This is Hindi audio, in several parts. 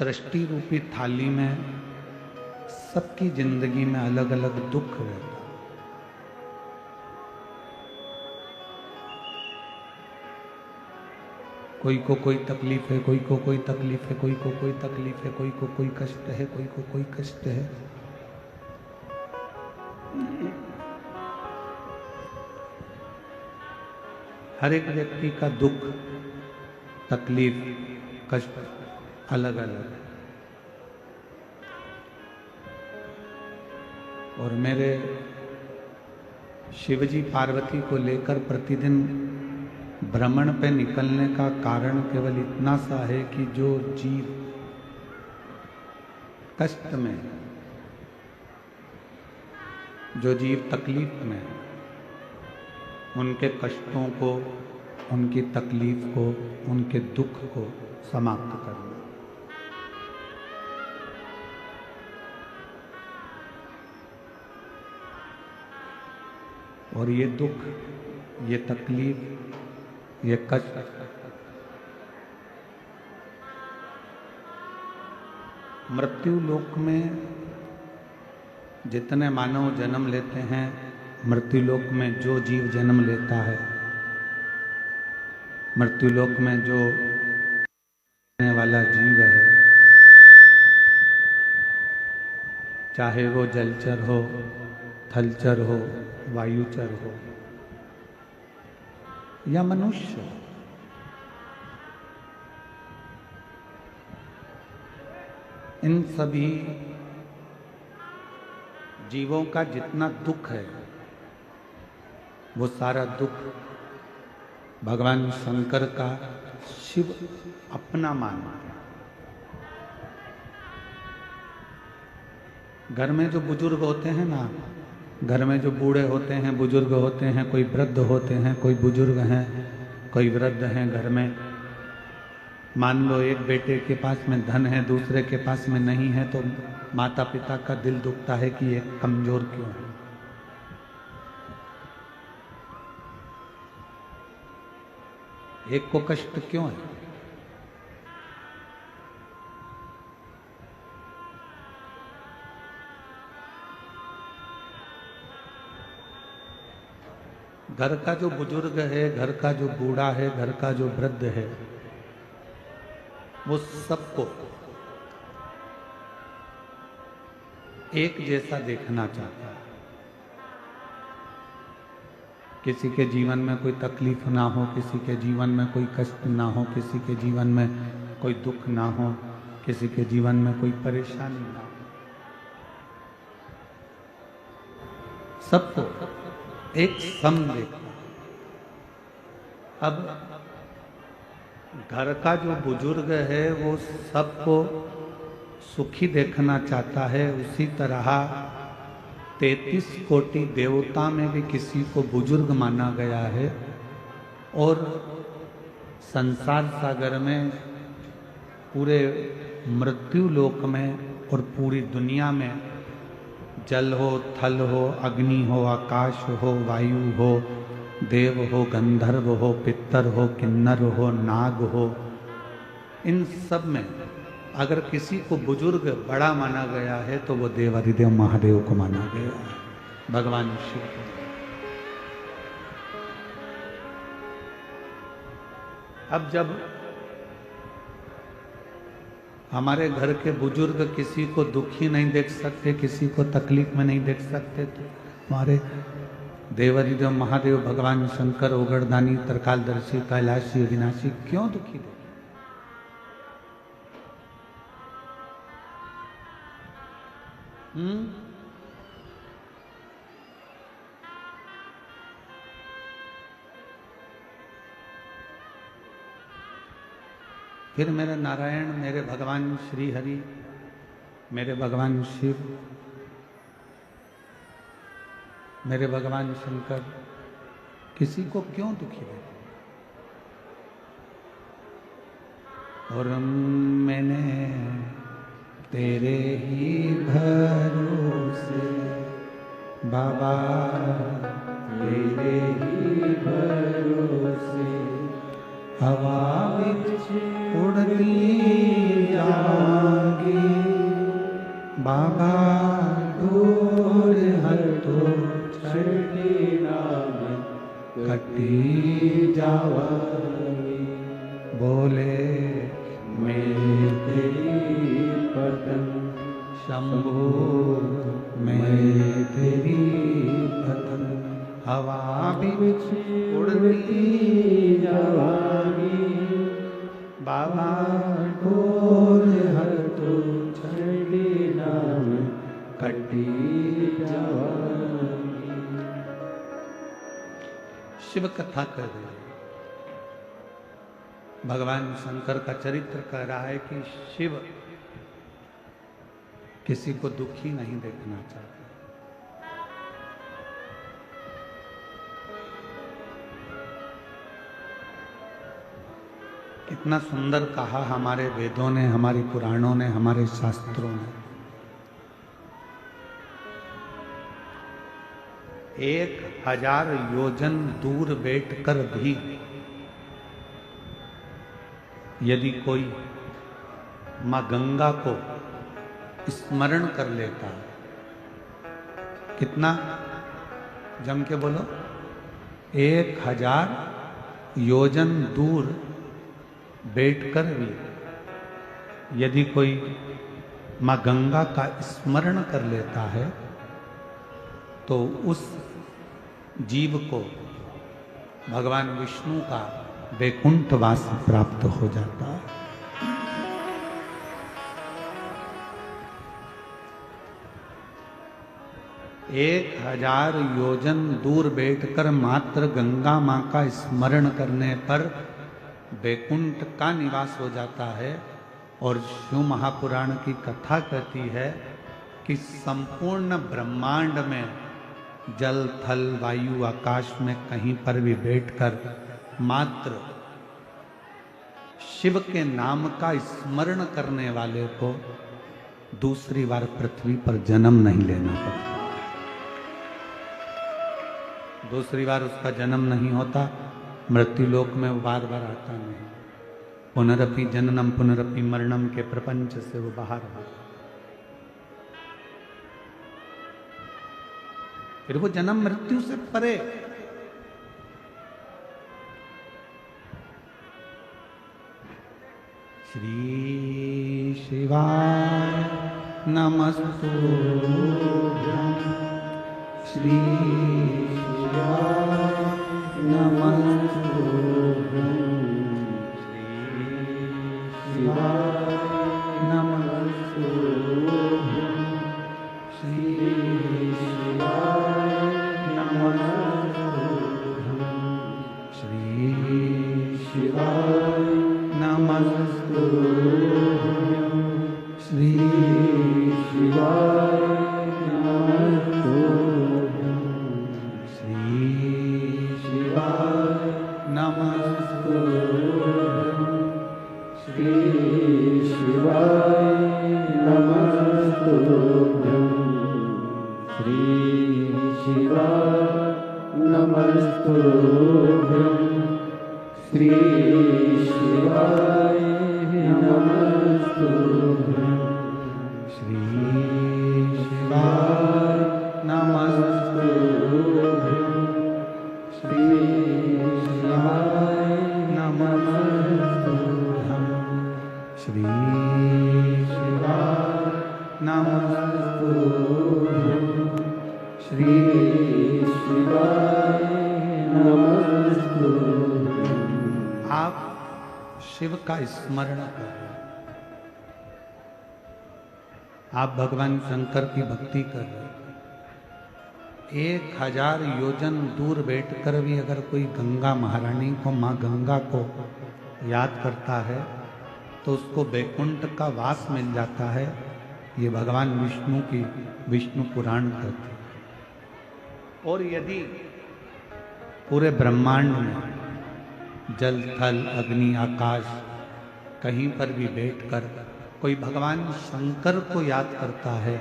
सृष्टि रूपी थाली में सबकी जिंदगी में अलग अलग दुख रहता। कोई को कोई तकलीफ है, कोई को कोई तकलीफ है, कोई को कोई तकलीफ है, कोई को कोई कष्ट है, कोई को कोई कष्ट है। हर एक व्यक्ति का दुख, तकलीफ, कष्ट अलग अलग है। और मेरे शिवजी पार्वती को लेकर प्रतिदिन भ्रमण पे निकलने का कारण केवल इतना सा है कि जो जीव कष्ट में, जो जीव तकलीफ में, उनके कष्टों को, उनकी तकलीफ को, उनके दुख को समाप्त करना। और ये दुख, ये तकलीफ, ये कष्ट मृत्यु लोक में जितने मानव जन्म लेते हैं, मृत्यु लोक में जो जीव जन्म लेता है, मृत्यु लोक में जो रहने वाला जीव है, चाहे वो जलचर हो, थलचर हो, वायुचर हो या मनुष्य, इन सभी जीवों का जितना दुख है, वो सारा दुख भगवान शंकर का शिव अपना मानता है। घर में जो बुजुर्ग होते हैं ना, घर में जो बूढ़े होते हैं, बुजुर्ग होते हैं, कोई वृद्ध होते हैं, कोई बुजुर्ग हैं, कोई वृद्ध हैं घर में। मान लो एक बेटे के पास में धन है, दूसरे के पास में नहीं है, तो माता पिता का दिल दुखता है कि ये कमजोर क्यों है। एक को कष्ट क्यों है? घर का जो बुजुर्ग है, घर का जो बूढ़ा है, घर का जो वृद्ध है, वो सबको एक जैसा देखना चाहता है। किसी के जीवन में कोई तकलीफ ना हो, किसी के जीवन में कोई कष्ट ना हो, किसी के जीवन में कोई दुख ना हो, किसी के जीवन में कोई परेशानी ना हो, सबको एक सम देखना। अब घर का जो बुजुर्ग है वो सबको सुखी देखना चाहता है, उसी तरह 33 कोटि देवता में भी किसी को बुजुर्ग माना गया है। और संसार सागर में, पूरे मृत्यु लोक में और पूरी दुनिया में जल हो, थल हो, अग्नि हो, आकाश हो, वायु हो, देव हो, गंधर्व हो, पितर हो, किन्नर हो, नाग हो, इन सब में अगर किसी को बुजुर्ग बड़ा माना गया है तो वो देवाधिदेव महादेव को माना गया है, भगवान शिव को। अब जब हमारे घर के बुजुर्ग किसी को दुखी नहीं देख सकते, किसी को तकलीफ में नहीं देख सकते, तो हमारे देवाधिदेव महादेव भगवान शंकर, ओगरदानी, तरकालदर्शी, कैलाशी, अविनाशी क्यों दुखी देखे? फिर मेरे नारायण, मेरे भगवान श्री हरि, मेरे भगवान शिव, मेरे भगवान शंकर किसी को क्यों दुखी देते? और मैंने तेरे ही भरोसे बाबा, तेरे ही भरोसे हवा विच उड़ती जावां, बाबा दूर हर तो छड़ी नाम कटी जावा बोले मैं तेरी पतन शंभो मैं तेरी पतन हवा बिच उड़ती जावागी बाबा डोर हर तो छड़ी नाम कटी जावागी। शिव कथा कर रहे हैं। भगवान शंकर का चरित्र कह रहा है कि शिव किसी को दुखी नहीं देखना चाहते। कितना सुंदर कहा हमारे वेदों ने, हमारी पुराणों ने, हमारे शास्त्रों ने। 1000 योजन दूर बैठकर भी यदि कोई मां गंगा को स्मरण कर लेता है, कितना जम के बोलो, 1000 योजन दूर बैठकर भी यदि कोई मां गंगा का स्मरण कर लेता है तो उस जीव को भगवान विष्णु का वैकुंठवास प्राप्त हो जाता है। एक 1000 योजन दूर बैठकर मात्र गंगा मां का स्मरण करने पर वैकुंठ का निवास हो जाता है। और शिव महापुराण की कथा कहती है कि संपूर्ण ब्रह्मांड में जल थल वायु आकाश में कहीं पर भी बैठकर मात्र शिव के नाम का स्मरण करने वाले को दूसरी बार पृथ्वी पर जन्म नहीं लेना पड़ता। दूसरी बार उसका जन्म नहीं होता, मृत्यु लोक में वो बार बार आता नहीं। पुनरपि जननम पुनरपि मरणम के प्रपंच से वो बाहर आता। फिर वो जन्म मृत्यु से परे। श्री शिवाय नमस्तुभ्यं श्री शिवाय नमस्तुभ्यं श्री शिवाय नमस्तुभ्यं श्री शिवाय नमस्तुभ्यं श्री शिवाय नमस्तुभ्यं श्री शिवाय नमस्तुभ्यं श्री शिवाय नमस्तुभ्यं श्री शिवाय नमस्तुभ्यं श्री शिवाय नमस्तुभ्यं श्री शिवाय नमस्तुभ्यं श्री शिवाय नमस्तुभ्यं श्री शिवाय नमस्तुभ्यं श्री शिवाय नमस्तुभ्यं श्री शिवाय नमस्तुभ्यं। आप शिव का स्मरण करें, आप भगवान शंकर की भक्ति कर रहे हैं। 1000 योजन दूर बैठकर भी अगर कोई गंगा महारानी को, माँ गंगा को याद करता है तो उसको वैकुंठ का वास मिल जाता है। ये भगवान विष्णु की विष्णु पुराण कहते हैं। और यदि पूरे ब्रह्मांड में जल थल अग्नि आकाश कहीं पर भी बैठकर कोई भगवान शंकर को याद करता है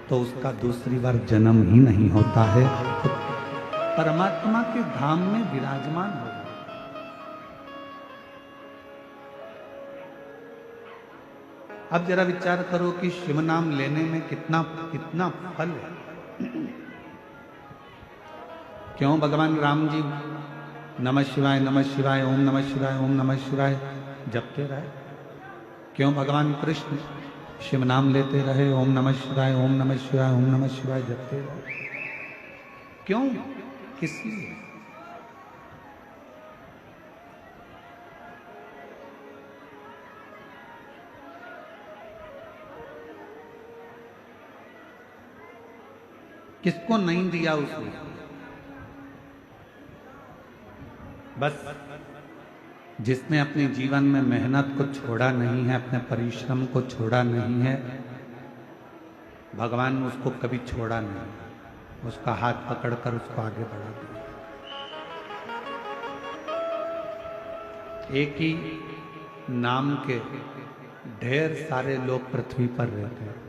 तो उसका दूसरी बार जन्म ही नहीं होता है, तो परमात्मा के धाम में विराजमान हो। अब जरा विचार करो कि शिव नाम लेने में कितना कितना फल है। क्यों भगवान राम जी नमः शिवाय नमः शिवाय ओम नमः शिवाय ओम नमः शिवाय जपते रहे? क्यों भगवान कृष्ण शिव नाम लेते रहे, ओम नमः शिवाय ओम नमः शिवाय ओम नमः शिवाय जपते रहे? क्यों? किस लिए? किसको नहीं दिया उसने? बस जिसने अपने जीवन में मेहनत को छोड़ा नहीं है, अपने परिश्रम को छोड़ा नहीं है, भगवान ने उसको कभी छोड़ा नहीं, उसका हाथ पकड़कर उसको आगे बढ़ा दिया। एक ही नाम के ढेर सारे लोग पृथ्वी पर रहते हैं।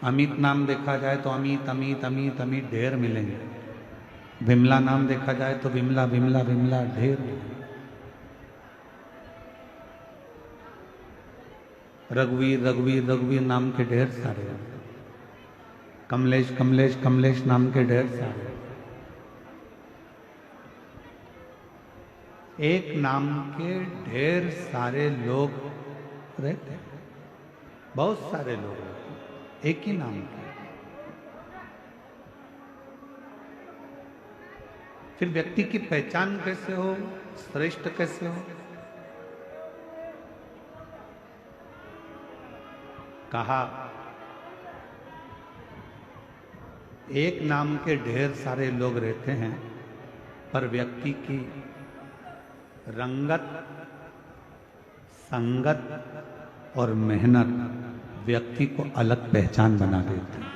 अमित नाम देखा जाए तो अमित अमित अमित अमित ढेर मिलेंगे। विमला नाम देखा जाए तो विमला विमला विमला ढेर मिलेंगे। रघुवीर रघुवीर रघुवीर नाम के ढेर सारे हैं। कमलेश कमलेश कमलेश नाम के ढेर सारे हैं। एक नाम के ढेर सारे लोग रहते हैं, बहुत सारे लोग रहते हैं एक ही नाम के। फिर व्यक्ति की पहचान कैसे हो, श्रेष्ठ कैसे हो? कहा एक नाम के ढेर सारे लोग रहते हैं, पर व्यक्ति की रंगत, संगत और मेहनत व्यक्ति को अलग पहचान बना देती है।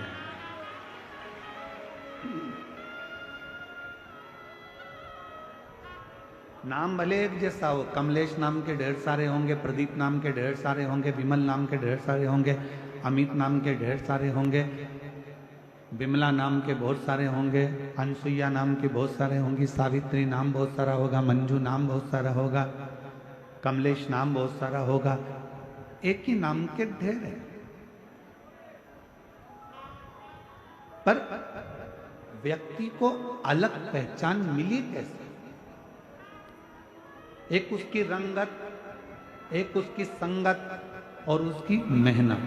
नाम भले एक जैसा हो, कमलेश नाम के ढेर सारे होंगे, प्रदीप नाम के ढेर सारे होंगे, विमल नाम के ढेर सारे होंगे, अमित नाम के ढेर सारे होंगे, विमला नाम के बहुत सारे होंगे, अनसुईया नाम के बहुत सारे होंगी, सावित्री नाम बहुत सारा होगा, मंजू नाम बहुत सारा होगा, कमलेश नाम बहुत सारा होगा। एक ही नाम के ढेर है, पर व्यक्ति को अलग पहचान मिली कैसे? एक उसकी रंगत, एक उसकी संगत और उसकी मेहनत।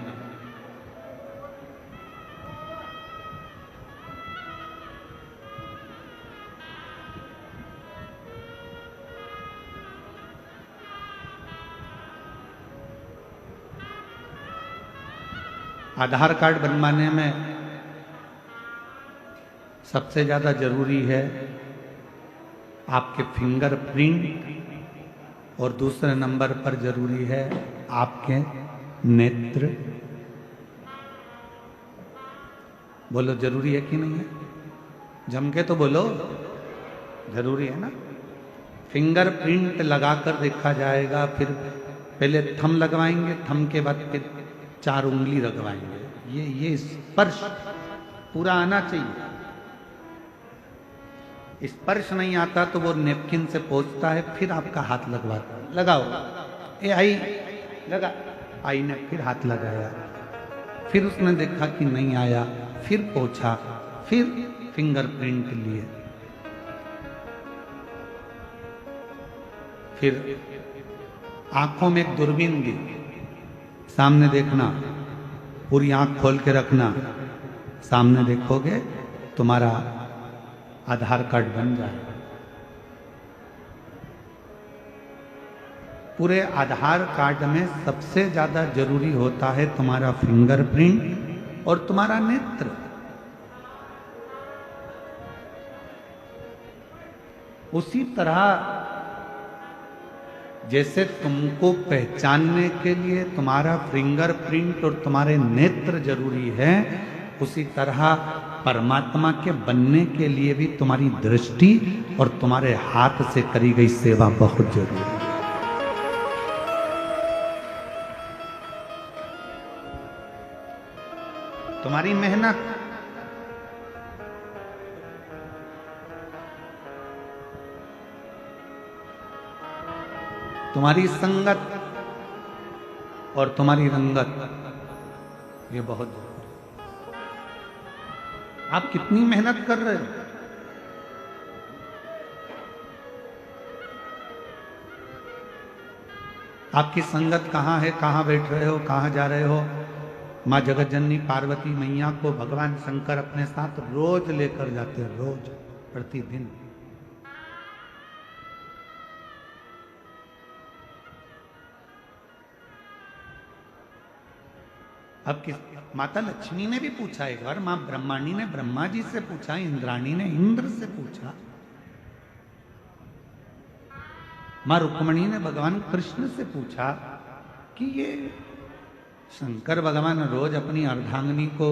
आधार कार्ड बनवाने में सबसे ज्यादा जरूरी है आपके फिंगरप्रिंट, और दूसरे नंबर पर जरूरी है आपके नेत्र। बोलो जरूरी है कि नहीं है? जम के तो बोलो, जरूरी है ना? फिंगरप्रिंट लगाकर देखा जाएगा, फिर पहले थंब लगवाएंगे, थंब के बाद फिर 4 उंगली लगवाएंगे। ये स्पर्श पूरा आना चाहिए। स्पर्श नहीं आता तो वो नेपकिन से पोंछता है, फिर आपका हाथ लगवाता है। लगाओ, ए आई लगा, आई ने फिर हाथ लगाया, फिर उसने देखा कि नहीं आया, फिर पोंछा, फिर फिंगरप्रिंट लिए, फिर आंखों में एक दूरबीन दी, सामने देखना, पूरी आंख खोल के रखना, सामने देखोगे तुम्हारा आधार कार्ड बन जाएगा। पूरे आधार कार्ड में सबसे ज्यादा जरूरी होता है तुम्हारा फिंगरप्रिंट और तुम्हारा नेत्र। उसी तरह जैसे तुमको पहचानने के लिए तुम्हारा फिंगरप्रिंट और तुम्हारे नेत्र जरूरी है, उसी तरह परमात्मा के बनने के लिए भी तुम्हारी दृष्टि और तुम्हारे हाथ से करी गई सेवा बहुत जरूरी है। तुम्हारी मेहनत, तुम्हारी संगत और तुम्हारी रंगत ये बहुत जरूरी। आप कितनी मेहनत कर रहे हो? आपकी संगत कहाँ है, कहाँ बैठ रहे हो, कहाँ जा रहे हो? माँ जगत जननी पार्वती मैया को भगवान शंकर अपने साथ रोज लेकर जाते हैं, रोज, प्रतिदिन। अब किस माता लक्ष्मी ने भी पूछा एक बार, मां ब्रह्माणी ने ब्रह्मा जी से पूछा, इंद्राणी ने इंद्र से पूछा, मां रुक्मणी ने भगवान कृष्ण से पूछा कि ये शंकर भगवान रोज अपनी अर्धांगिनी को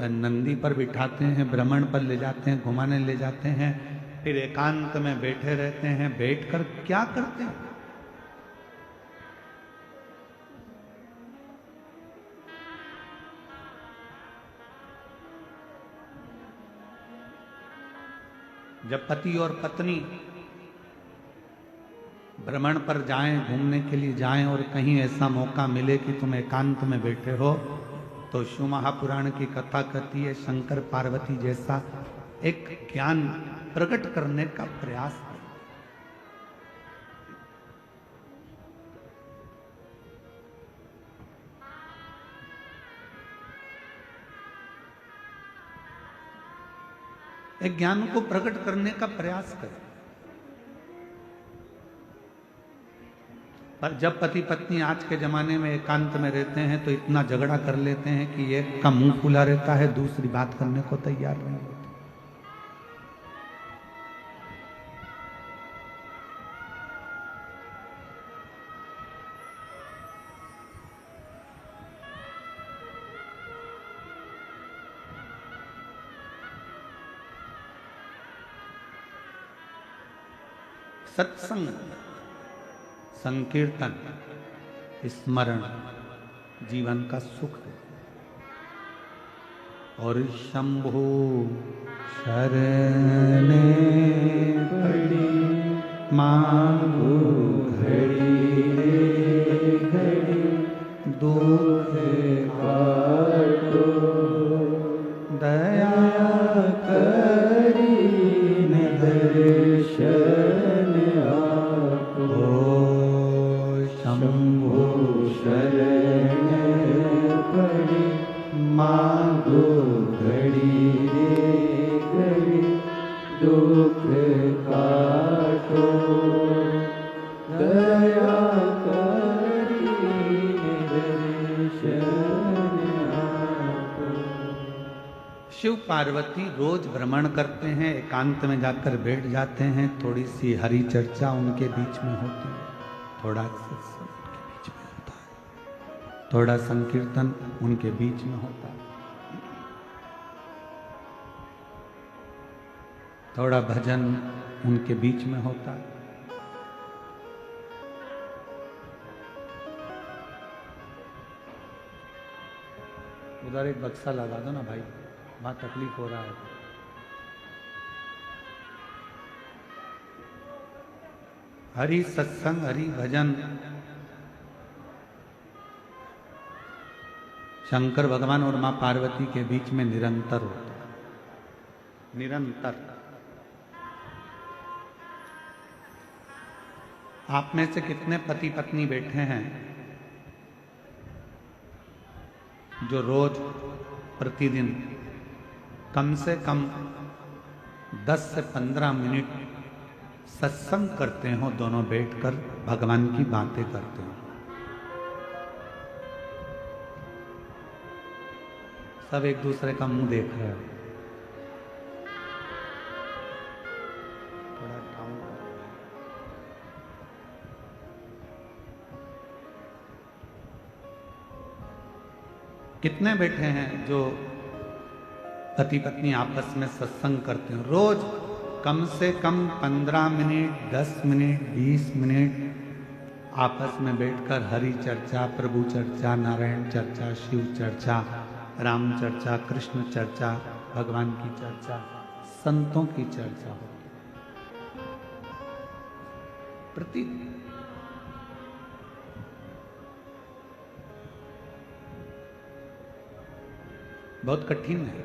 नंदी पर बिठाते हैं, भ्रमण पर ले जाते हैं, घुमाने ले जाते हैं, फिर एकांत में बैठे रहते हैं, बैठकर क्या करते हैं? जब पति और पत्नी भ्रमण पर जाएं, घूमने के लिए जाएं और कहीं ऐसा मौका मिले कि तुम एकांत में बैठे हो, तो शिव महापुराण की कथा कहती है शंकर पार्वती जैसा एक ज्ञान प्रकट करने का प्रयास है। एक ज्ञान को प्रकट करने का प्रयास करें। पर जब पति पत्नी आज के जमाने में एकांत में रहते हैं तो इतना झगड़ा कर लेते हैं कि एक का मुंह खुला रहता है, दूसरी बात करने को तैयार नहीं होती। सत्संग, संकीर्तन, स्मरण जीवन का सुख है। और शंभु शरणे पड़ी मांगू घड़ी घड़ी दुख काटो दया करी दर्शन आपको। शंभु शरण पड़ी मांगो घड़ी घड़ी दुख काटो दया करी दर्शन आपको। शिव पार्वती रोज भ्रमण करते हैं, एकांत में जाकर बैठ जाते हैं, थोड़ी सी हरि चर्चा उनके बीच में होती है, थोड़ा सत्संग उनके बीच में होता है, थोड़ा संकीर्तन उनके बीच में होता है, थोड़ा भजन उनके बीच में होता है। उधर एक बक्सा लगा दो ना भाई, वहां तकलीफ हो रहा है। हरि सत्संग, हरि भजन शंकर भगवान और मां पार्वती के बीच में निरंतर होता है, निरंतर। आप में से कितने पति पत्नी बैठे हैं जो रोज प्रतिदिन कम से कम 10 से 15 मिनट सत्संग करते हो, दोनों बैठकर भगवान की बातें करते हो? सब एक दूसरे का मुंह देख रहे हो। थोड़ा डाउन करो। कितने बैठे हैं जो पति पत्नी आपस में सत्संग करते हैं? रोज कम से कम 15 मिनट, 10 मिनट, 20 मिनट आपस में बैठकर हरि चर्चा, प्रभु चर्चा, नारायण चर्चा, शिव चर्चा, राम चर्चा, कृष्ण चर्चा, भगवान की चर्चा, संतों की चर्चा होती प्रतिदिन। बहुत कठिन है।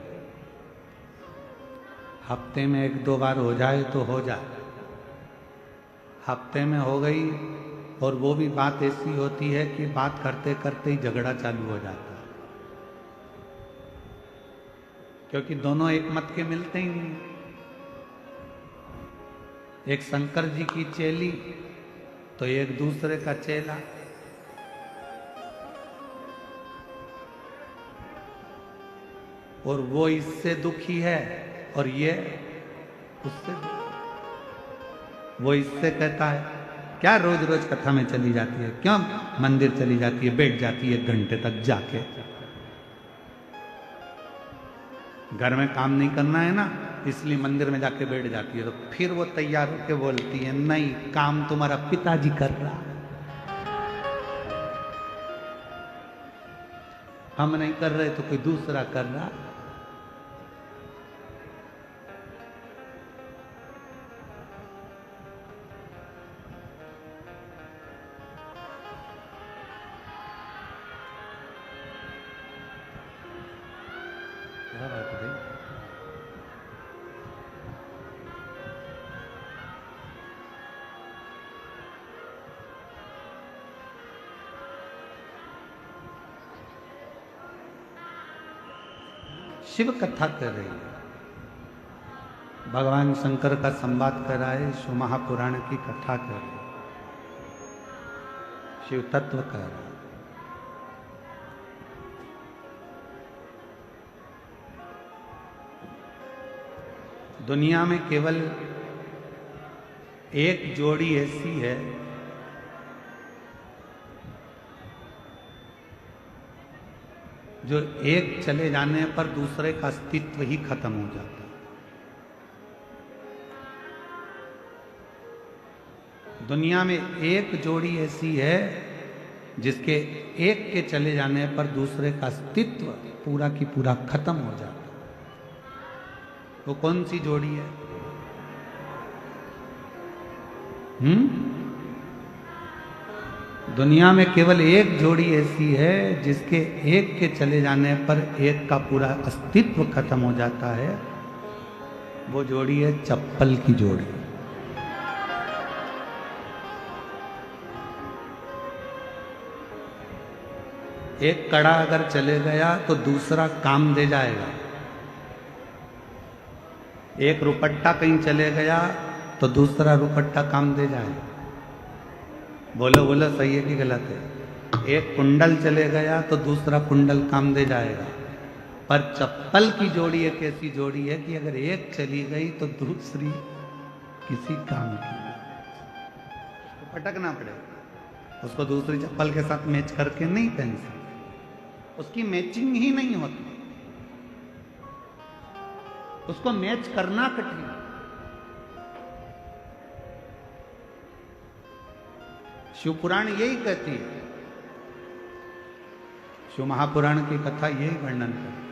हफ्ते में 1-2 बार हो जाए तो हो जाए। हफ्ते में हो गई और वो भी बात ऐसी होती है कि बात करते करते ही झगड़ा चालू हो जाता है, क्योंकि दोनों एक मत के मिलते ही नहीं। एक शंकर जी की चेली तो एक दूसरे का चेला। और वो इससे दुखी है और ये उससे दुखी। वो इससे कहता है क्या रोज रोज कथा में चली जाती है, क्यों मंदिर चली जाती है, बैठ जाती है 1 घंटे तक जाके, घर में काम नहीं करना है ना, इसलिए मंदिर में जाके बैठ जाती है। तो फिर वो तैयार होके बोलती है नहीं, काम तुम्हारा पिताजी कर रहा है, हम नहीं कर रहे तो कोई दूसरा कर रहा। क्या बात है? शिव कथा कर रही है, भगवान शंकर का संवाद कर रहा है, शिव महापुराण की कथा कर रही है, शिव तत्व कर रहा है। दुनिया में केवल एक जोड़ी ऐसी है जो एक चले जाने पर दूसरे का अस्तित्व ही खत्म हो जाता है। दुनिया में एक जोड़ी ऐसी है जिसके एक के चले जाने पर दूसरे का अस्तित्व पूरा की पूरा खत्म हो जाता है। वो कौन सी जोड़ी है? दुनिया में केवल एक जोड़ी ऐसी है जिसके एक के चले जाने पर एक का पूरा अस्तित्व खत्म हो जाता है। वो जोड़ी है चप्पल की जोड़ी। एक कड़ा अगर चले गया तो दूसरा काम दे जाएगा। एक रुपट्टा कहीं चले गया तो दूसरा रुपट्टा काम दे जाएगा। बोलो बोलो, सही है कि गलत है? एक कुंडल चले गया तो दूसरा कुंडल काम दे जाएगा। पर चप्पल की जोड़ी एक ऐसी जोड़ी है कि अगर एक चली गई तो दूसरी किसी काम की, तो पटकना पड़ेगा। उसको दूसरी चप्पल के साथ मैच करके नहीं पहन सकते, उसकी मैचिंग ही नहीं होती, उसको मैच करना कठिन। शिव पुराण यही कहती है, शिव महापुराण की कथा यही वर्णन करती है।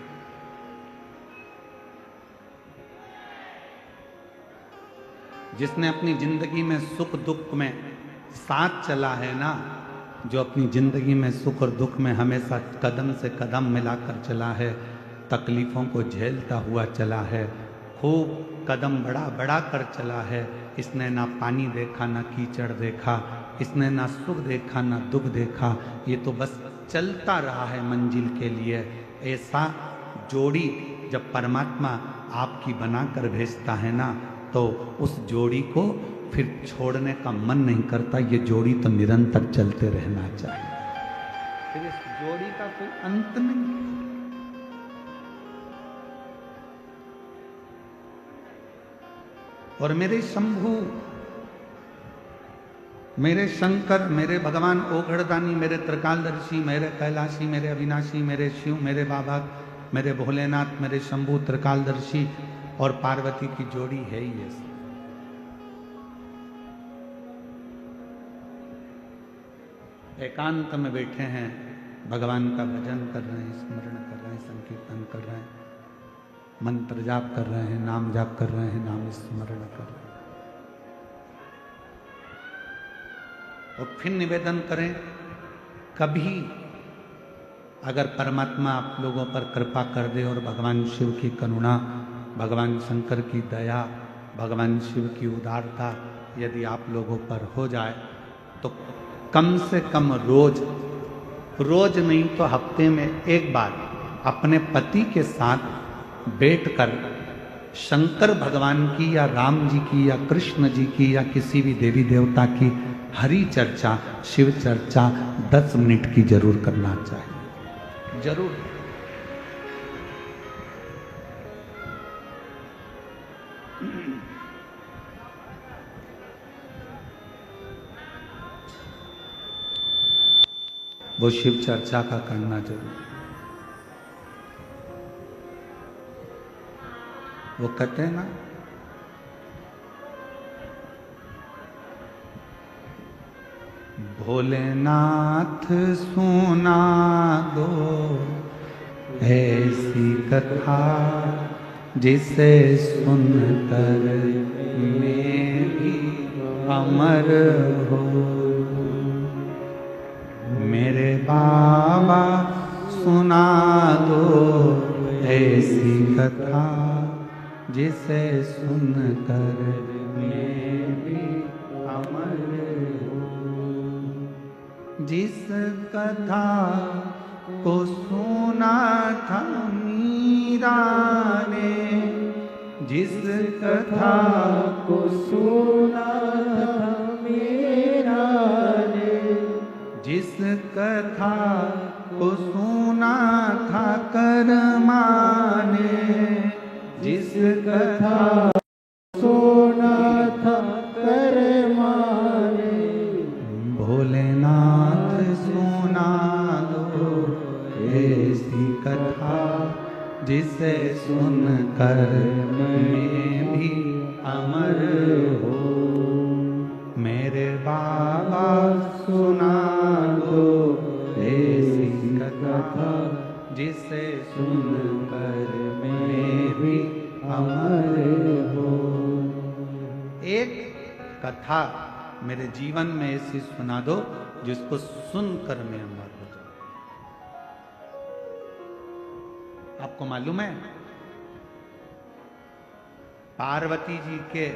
जिसने अपनी जिंदगी में सुख दुख में साथ चला है ना, जो अपनी जिंदगी में सुख और दुख में हमेशा कदम से कदम मिलाकर चला है, तकलीफों को झेलता हुआ चला है, खूब कदम बढ़ा बढ़ा कर चला है, इसने ना पानी देखा ना कीचड़ देखा, इसने ना सुख देखा ना दुख देखा, ये तो बस चलता रहा है मंजिल के लिए। ऐसा जोड़ी जब परमात्मा आपकी बनाकर भेजता है ना, तो उस जोड़ी को फिर छोड़ने का मन नहीं करता। ये जोड़ी तो निरंतर चलते रहना चाहिए, फिर इस जोड़ी का कोई अंत नहीं। और मेरे शंभु, मेरे शंकर, मेरे भगवान ओघड़दानी, मेरे त्रिकालदर्शी, मेरे कैलाशी, मेरे अविनाशी, मेरे शिव, मेरे बाबा, मेरे भोलेनाथ, मेरे शंभु त्रिकालदर्शी और पार्वती की जोड़ी है ही ऐसी। एकांत में बैठे हैं, भगवान का भजन कर रहे हैं, स्मरण कर रहे हैं, संकीर्तन कर रहे हैं, मंत्र जाप कर रहे हैं, नाम जाप कर रहे हैं, नाम स्मरण कर रहे हैं। और फिर निवेदन करें, कभी अगर परमात्मा आप लोगों पर कृपा कर दे और भगवान शिव की करुणा, भगवान शंकर की दया, भगवान शिव की उदारता यदि आप लोगों पर हो जाए तो कम से कम रोज नहीं तो हफ्ते में एक बार अपने पति के साथ बैठकर शंकर भगवान की या राम जी की या कृष्ण जी की या किसी भी देवी देवता की हरि चर्चा, शिव चर्चा 10 मिनट की जरूर करना चाहिए, जरूर। वो शिव चर्चा का करना जरूर। वो कहते हैं ना, भोलेनाथ सुना दो ऐसी कथा जिसे सुनकर मैं भी अमर हो। मेरे बाबा सुना दो ऐसी कथा जिसे सुनकर मैं भी अमर हो। जिस कथा को सुना था मीरा ने, जिस कथा को सुना था मीरा ने, जिस कथा को सुना था कर्मा ने, जिस कथा सुना था कर्मा ने, भोलेनाथ सुना दो ऐसी कथा जिसे सुनकर मैं भी अमर हो। मेरे बाबा सुना दो ऐसी कथा जिसे सुनकर मैं भी अमर हो। एक कथा मेरे जीवन में ऐसी सुना दो जिसको सुनकर मैं अमर हो जाऊं। आपको मालूम है पार्वती जी के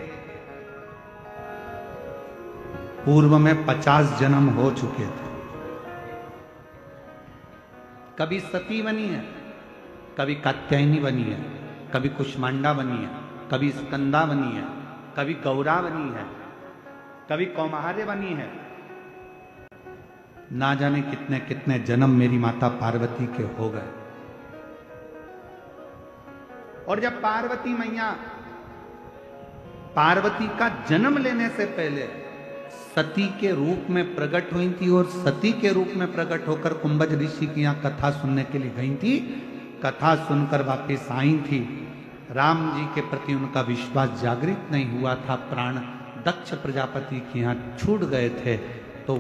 पूर्व में 50 जन्म हो चुके थे। कभी सती बनी है, कभी कात्यायनी बनी है, कभी कुष्मांडा बनी है, कभी स्कंदा बनी है, कभी गौरा बनी है, कभी कौमार्य बनी है। ना जाने कितने कितने जन्म मेरी माता पार्वती के हो गए। और जब पार्वती मैया पार्वती का जन्म लेने से पहले सती के रूप में प्रकट हुई थी और सती के रूप में प्रकट होकर कुंभज ऋषि की यहाँ कथा सुनने के लिए गई थी। कथा सुनकर वापस आई थी। राम जी के प्रति उनका विश्वास जागृत नहीं हुआ था। प्राण दक्ष प्रजापति के यहाँ छूट गए थे। तो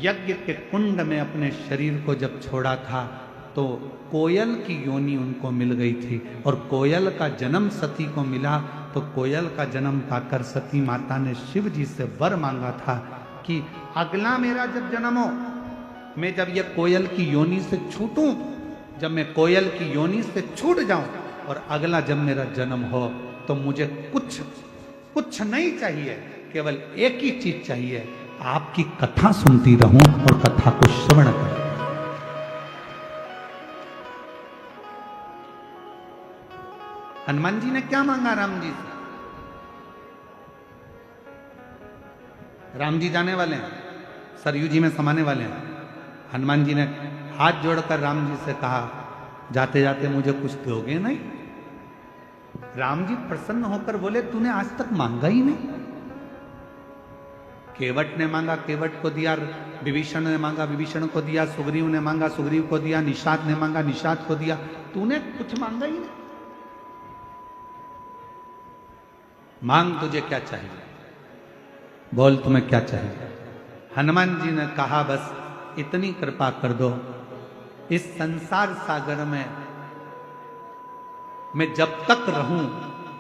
यज्ञ के कुंड में अपने शरीर को जब छोड़ा था तो कोयल की योनि उनको मिल गई थी और कोयल का जन्म सती को मिला। तो कोयल का जन्म पाकर सती माता ने शिव जी से वर मांगा था कि अगला मेरा जब जन्म हो, मैं जब ये कोयल की योनि से छूटूं, जब मैं कोयल की योनि से छूट जाऊं और अगला जब मेरा जन्म हो तो मुझे कुछ नहीं चाहिए, केवल एक ही चीज चाहिए, आपकी कथा सुनती रहूं और कथा को श्रवण करूं। हनुमान जी ने क्या मांगा राम जी से? राम जी जाने वाले हैं, सरयू जी में समाने वाले हैं। हनुमान जी ने हाथ जोड़कर राम जी से कहा, जाते जाते मुझे कुछ दोगे नहीं? राम जी प्रसन्न होकर बोले, तूने आज तक मांगा ही नहीं। केवट ने मांगा, केवट को दिया। विभीषण ने मांगा, विभीषण को दिया। सुग्रीव ने मांगा, सुग्रीव को दिया। निषाद ने मांगा, निषाद को दिया। तूने कुछ मांगा ही नहीं। मांग, तुझे क्या चाहिए? बोल, तुम्हें क्या चाहिए? हनुमान जी ने कहा, बस इतनी कृपा कर दो, इस संसार सागर में मैं जब तक रहूं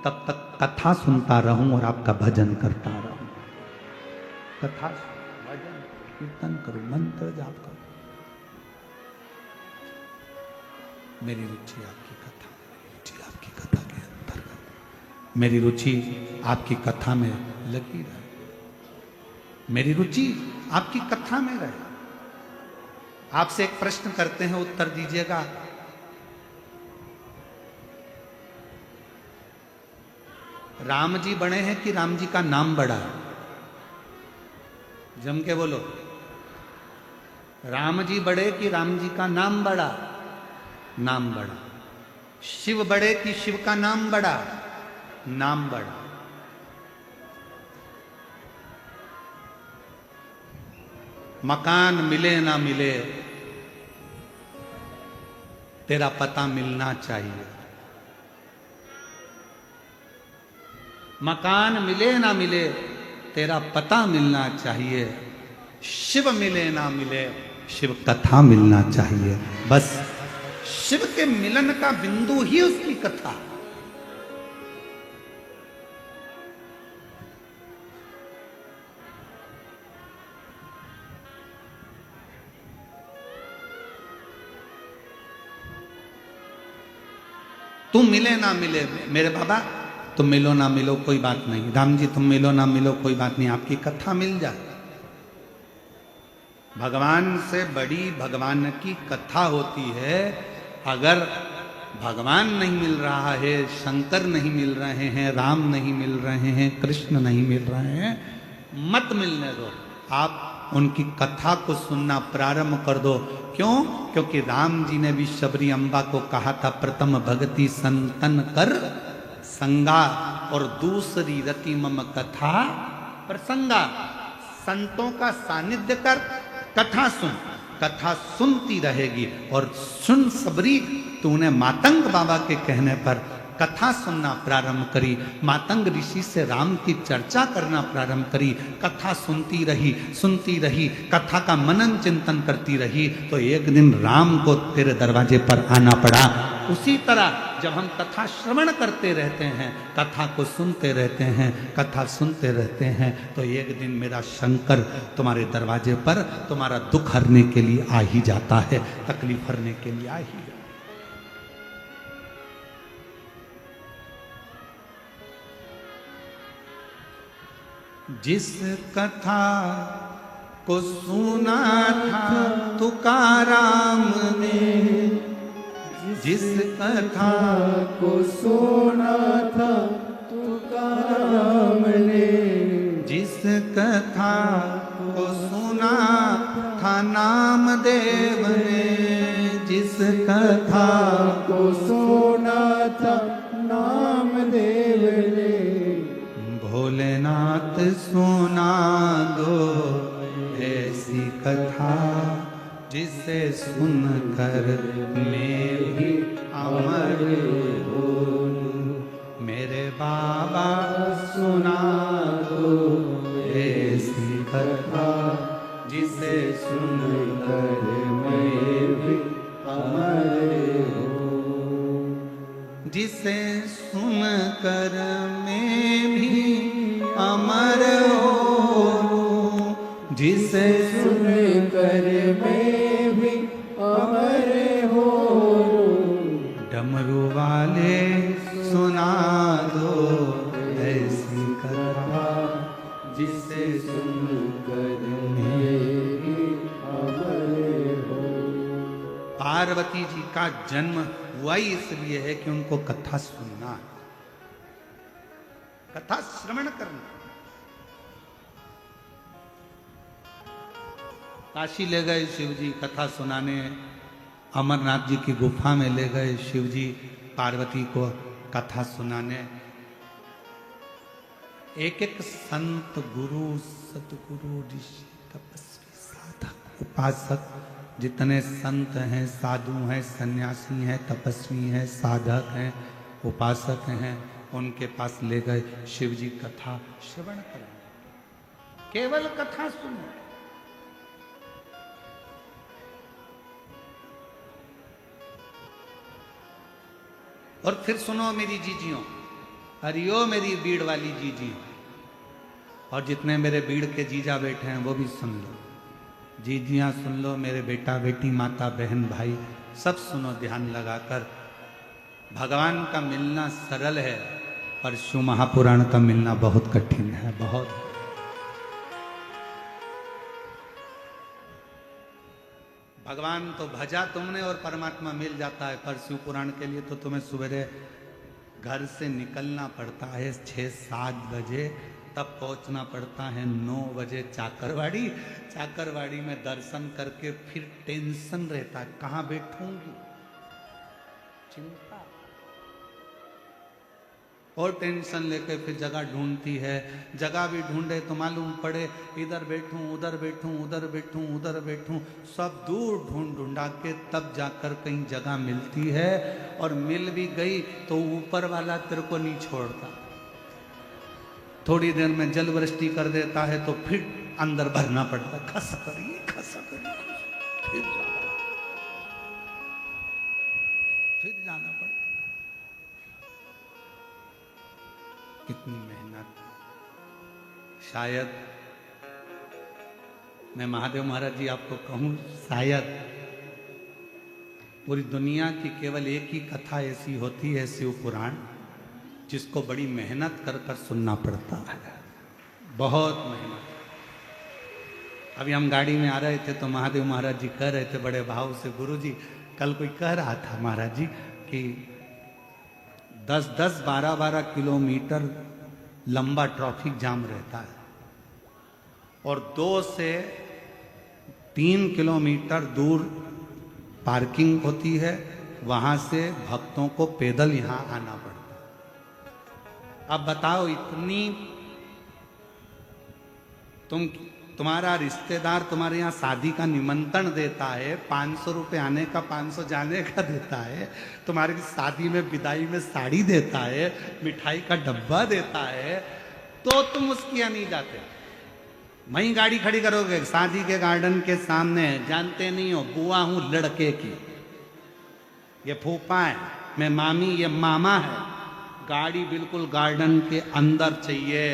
तब तक कथा सुनता रहूं और आपका भजन करता रहूं। कथा, भजन, कीर्तन करूं, मंत्र जाप करूं। मेरी रुचि आपकी कथा, रुचि आपकी कथा के अंतर्गत, मेरी रुचि आपकी कथा में लगी रहे, मेरी रुचि आपकी कथा में रहे। आपसे एक प्रश्न करते हैं, उत्तर दीजिएगा। राम जी बड़े हैं कि राम जी का नाम बड़ा है? जम के बोलो। राम जी बड़े कि राम जी का नाम बड़ा? नाम बड़ा। शिव बड़े कि शिव का नाम बड़ा? नाम बड़ा। मकान मिले ना मिले, तेरा पता मिलना चाहिए। मकान मिले ना मिले, तेरा पता मिलना चाहिए। शिव मिले ना मिले, शिव कथा मिलना चाहिए। बस शिव के मिलन का बिंदु ही उसकी कथा। तुम मिले ना मिले मेरे बाबा, तुम मिलो ना मिलो कोई बात नहीं। राम जी तुम मिलो ना मिलो कोई बात नहीं, आपकी कथा मिल जाए। भगवान से बड़ी भगवान की कथा होती है। अगर भगवान नहीं मिल रहा है, शंकर नहीं मिल रहे हैं, राम नहीं मिल रहे हैं, कृष्ण नहीं मिल रहे हैं, मत मिलने दो। आप उनकी कथा को सुनना प्रारंभ कर दो। क्यों? क्योंकि राम जी ने भी शबरी अम्बा को कहा था, प्रथम भक्ति संतन कर संगा, और दूसरी रति मम कथा प्रसंगा। संतों का सानिध्य कर, कथा सुन, कथा सुनती रहेगी। और सुन सबरी, तूने मातंग बाबा के कहने पर कथा सुनना प्रारंभ करी, मातंग ऋषि से राम की चर्चा करना प्रारंभ करी, कथा सुनती रही, कथा का मनन चिंतन करती रही, तो एक दिन राम को तेरे दरवाजे पर आना पड़ा। उसी तरह जब हम कथा श्रवण करते रहते हैं, कथा को सुनते रहते हैं, कथा सुनते रहते हैं, तो एक दिन मेरा शंकर तुम्हारे दरवाजे पर तुम्हारा दुख हरने के लिए आ ही जाता है, तकलीफ हरने के लिए आ ही जाता है। जिस कथा को सुना था तुकाराम ने, जिस कथा को सुना था तुकाराम ने, जिस कथा को सुना था नामदेव ने, जिस कथा को सुना था नामदेव ने, भोलेनाथ सुना दो ऐसी कथा, जिसे सुनकर मैं भी अमर हो। मेरे बाबा सुना दो ऐसी कथा, जिसे सुनकर मैं भी अमर हो। जिसे सुनकर मैं भी अमर हो, जिसे सुनकर मैं भी अमर हो। डमरू वाले सुना दो ऐसी कथा, जिसे सुनकर मैं भी अमर हो। पार्वती जी का जन्म हुआ ही इसलिए है कि उनको कथा सुनना है, कथा श्रवण करना। काशी ले गए शिव जी कथा सुनाने, अमरनाथ जी की गुफा में ले गए शिव जी पार्वती को कथा सुनाने। एक एक संत, गुरु, सतगुरु, ऋषि, तपस्वी, साधक, उपासक, जितने संत हैं, साधु हैं, सन्यासी हैं, तपस्वी हैं, साधक हैं, उपासक हैं, उनके पास ले गए शिव जी कथा श्रवण करने। केवल कथा सुनो। और फिर सुनो मेरी जीजियों, हरियो मेरी बीड़ वाली जीजी, और जितने मेरे बीड़ के जीजा बैठे हैं वो भी सुन लो। जीजियाँ सुन लो, मेरे बेटा बेटी, माता बहन भाई, सब सुनो ध्यान लगाकर। भगवान का मिलना सरल है, पर शिव महापुराण का मिलना बहुत कठिन है, बहुत। भगवान तो भजा तुमने और परमात्मा मिल जाता है, पर शिव पुराण के लिए तो तुम्हें सवेरे घर से निकलना पड़ता है 6-7 बजे, तब पहुंचना पड़ता है 9 बजे चाकरवाड़ी। चाकरवाड़ी में दर्शन करके फिर टेंशन रहता है, कहाँ बैठूंगी, चिंता और टेंशन लेके फिर जगह ढूंढती है। जगह भी ढूंढे तो मालूम पड़े इधर बैठूं, उधर बैठूं, उधर बैठूं, उधर बैठूं, सब दूर ढूंढ ढूंढा के तब जाकर कहीं जगह मिलती है। और मिल भी गई तो ऊपर वाला तेरे को नहीं छोड़ता, थोड़ी देर में जल वृष्टि कर देता है तो फिर अंदर भरना पड़ता, खस करिए, फिर जाना पड़ता। कितनी मेहनत। शायद मैं महादेव महाराज जी आपको कहूं, शायद पूरी दुनिया की केवल एक ही कथा ऐसी होती है, शिव पुराण, जिसको बड़ी मेहनत कर कर सुनना पड़ता है, बहुत मेहनत। अभी हम गाड़ी में आ रहे थे तो महादेव महाराज जी कह रहे थे बड़े भाव से, गुरु जी कल कोई कह रहा था महाराज जी कि 10-10, 12-12 किलोमीटर लंबा ट्रैफिक जाम रहता है और 2 से 3 किलोमीटर दूर पार्किंग होती है, वहां से भक्तों को पैदल यहां आना पड़ता है। अब बताओ, इतनी तुम्हारा रिश्तेदार तुम्हारे यहाँ शादी का निमंत्रण देता है, 500 रुपये आने का 500 जाने का देता है, तुम्हारी शादी में विदाई में साड़ी देता है, मिठाई का डब्बा देता है, तो तुम उसके यहाँ नहीं जाते। वहीं गाड़ी खड़ी करोगे शादी के गार्डन के सामने, जानते नहीं हो बुआ हूं लड़के की, ये फूफा है, मैं मामी, ये मामा है। गाड़ी बिल्कुल गार्डन के अंदर चाहिए,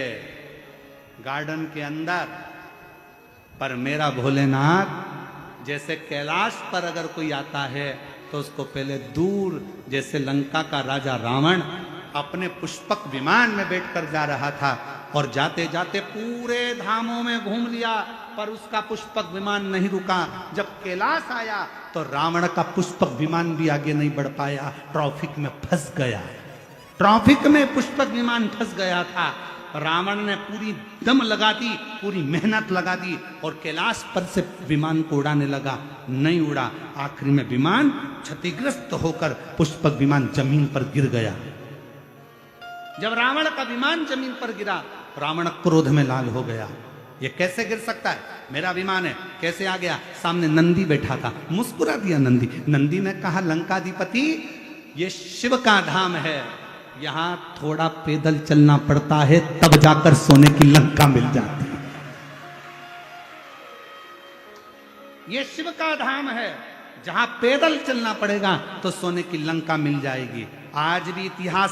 गार्डन के अंदर। पर मेरा भोलेनाथ जैसे कैलाश पर अगर कोई आता है तो उसको पहले दूर, जैसे लंका का राजा रावण अपने पुष्पक विमान में बैठकर जा रहा था और जाते जाते पूरे धामों में घूम लिया, पर उसका पुष्पक विमान नहीं रुका। जब कैलाश आया तो रावण का पुष्पक विमान भी आगे नहीं बढ़ पाया, ट्रैफिक में फंस गया। ट्रैफिक में पुष्पक विमान फंस गया था। रावण ने पूरी दम लगा दी, पूरी मेहनत लगा दी और कैलाश पर से विमान को उड़ाने लगा, नहीं उड़ा। आखिरी में विमान क्षतिग्रस्त होकर पुष्पक विमान जमीन पर गिर गया। जब रावण का विमान जमीन पर गिरा, रावण क्रोध में लाल हो गया, ये कैसे गिर सकता है, मेरा विमान है, कैसे आ गया। सामने नंदी बैठा था, मुस्कुरा दिया नंदी। नंदी ने कहा, लंकाधिपति ये शिव का धाम है, यहां थोड़ा पैदल चलना पड़ता है, तब जाकर सोने की लंका मिल जाती है। ये शिव का धाम है, जहां पैदल चलना पड़ेगा तो सोने की लंका मिल जाएगी। आज भी इतिहास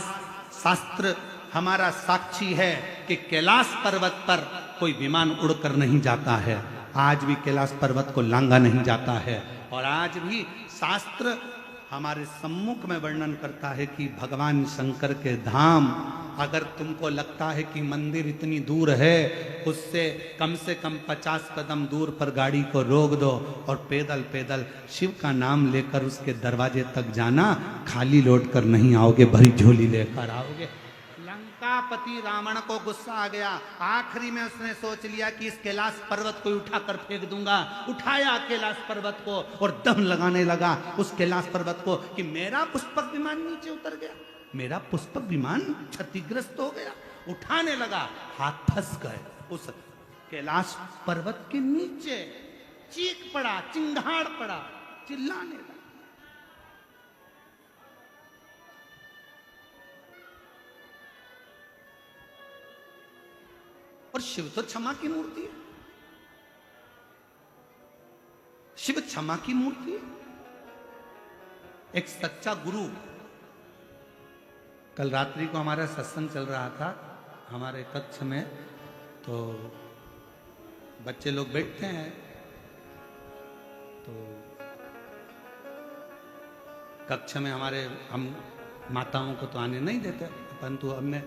शास्त्र हमारा साक्षी है कि कैलाश पर्वत पर कोई विमान उड़कर नहीं जाता है, आज भी कैलाश पर्वत को लांगा नहीं जाता है। और आज भी शास्त्र हमारे सम्मुख में वर्णन करता है कि भगवान शंकर के धाम, अगर तुमको लगता है कि मंदिर इतनी दूर है, उससे कम से कम 50 कदम दूर पर गाड़ी को रोक दो और पैदल पैदल शिव का नाम लेकर उसके दरवाजे तक जाना। खाली लौट कर नहीं आओगे, भरी झोली लेकर आओगे। लंकापति रावण को गुस्सा आ गया, आखिरी में उसने सोच लिया कि इस कैलाश पर्वत को उठाकर फेंक दूंगा। उठाया कैलाश पर्वत को और दम लगाने लगा उस कैलाश पर्वत को कि मेरा पुष्पक विमान नीचे उतर गया, मेरा पुष्पक विमान क्षतिग्रस्त हो गया। उठाने लगा, हाथ फंस गए उस कैलाश पर्वत के नीचे, चीख पड़ा, चिंगाड़ पड़ा, चिल्लाने लगा। और शिव तो क्षमा की मूर्ति है, शिव क्षमा की मूर्ति है। एक सच्चा गुरु, कल रात्रि को हमारा सत्संग चल रहा था हमारे कक्ष में, तो बच्चे लोग बैठते हैं तो कक्ष में हम माताओं को तो आने नहीं देते, परंतु हमने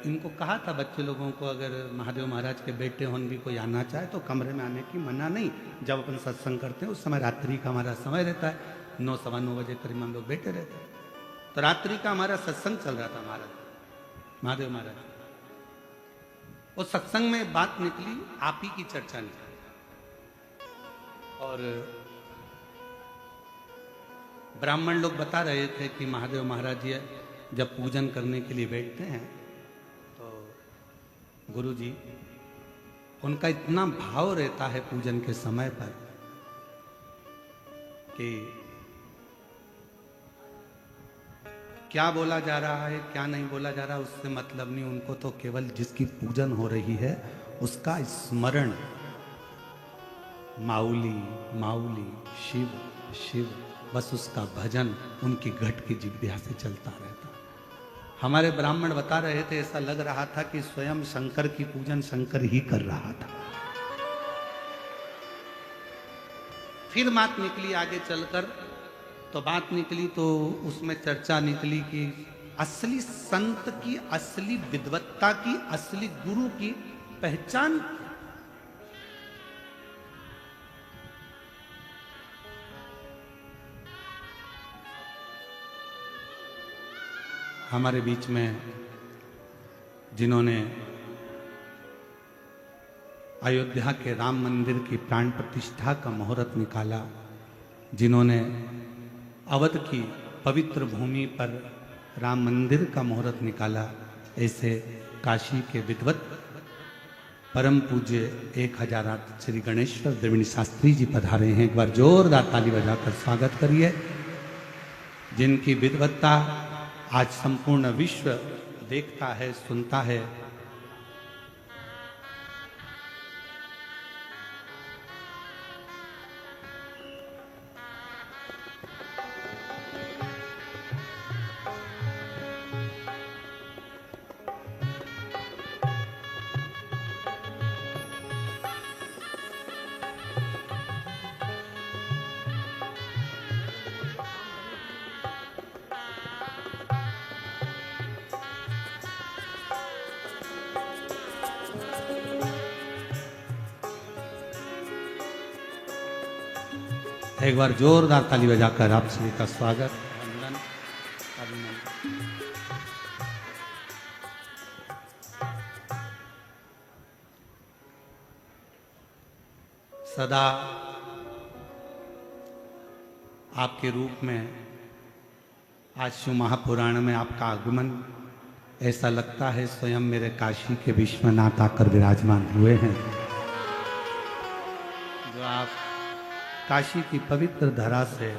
इनको कहा था बच्चे लोगों को, अगर महादेव महाराज के बेटे होन भी कोई आना चाहे तो कमरे में आने की मना नहीं। जब अपन सत्संग करते हैं उस समय रात्रि का हमारा समय रहता है, 9 सवा 9 बजे करीब हम लोग बैठे रहते हैं। तो रात्रि का हमारा सत्संग चल रहा था महादेव महाराज। उस सत्संग में बात निकली, आप ही की चर्चा निकली, और ब्राह्मण लोग बता रहे थे कि महादेव महाराज जी जब पूजन करने के लिए बैठते हैं तो गुरु जी उनका इतना भाव रहता है पूजन के समय पर कि क्या बोला जा रहा है क्या नहीं बोला जा रहा उससे मतलब नहीं, उनको तो केवल जिसकी पूजन हो रही है उसका स्मरण, माउली माउली शिव शिव, बस उसका भजन उनकी घट की जिह्वा से चलता रहता। हमारे ब्राह्मण बता रहे थे ऐसा लग रहा था कि स्वयं शंकर की पूजन शंकर ही कर रहा था। फिर बात निकली आगे चलकर, तो बात निकली तो उसमें चर्चा निकली कि असली संत की, असली विद्वत्ता की, असली गुरु की पहचान हमारे बीच में जिन्होंने अयोध्या के राम मंदिर की प्राण प्रतिष्ठा का मुहूर्त निकाला, जिन्होंने अवध की पवित्र भूमि पर राम मंदिर का मुहूर्त निकाला, ऐसे काशी के विद्वत परम पूज्य 1008 श्री गणेश्वर द्रविड़ शास्त्री जी पधारे हैं। एक बार जोरदार ताली बजाकर स्वागत करिए, जिनकी विद्वत्ता आज संपूर्ण विश्व देखता है, सुनता है। एक बार जोरदार ताली बजाकर आप सभी का स्वागत, वंदन, अभिनंदन। सदा आपके रूप में आज शिव महापुराण में आपका आगमन ऐसा लगता है स्वयं मेरे काशी के विश्वनाथ आकर विराजमान हुए हैं। जो आप काशी की पवित्र धरा से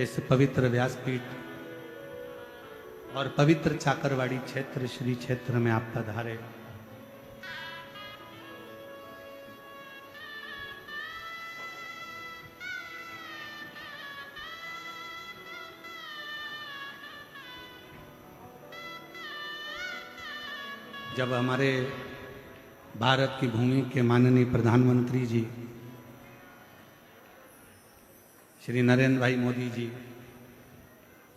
ऐसे पवित्र व्यासपीठ और पवित्र चाकरवाड़ी क्षेत्र श्री क्षेत्र में आप पधारे, जब हमारे भारत की भूमि के माननीय प्रधानमंत्री जी श्री नरेंद्र भाई मोदी जी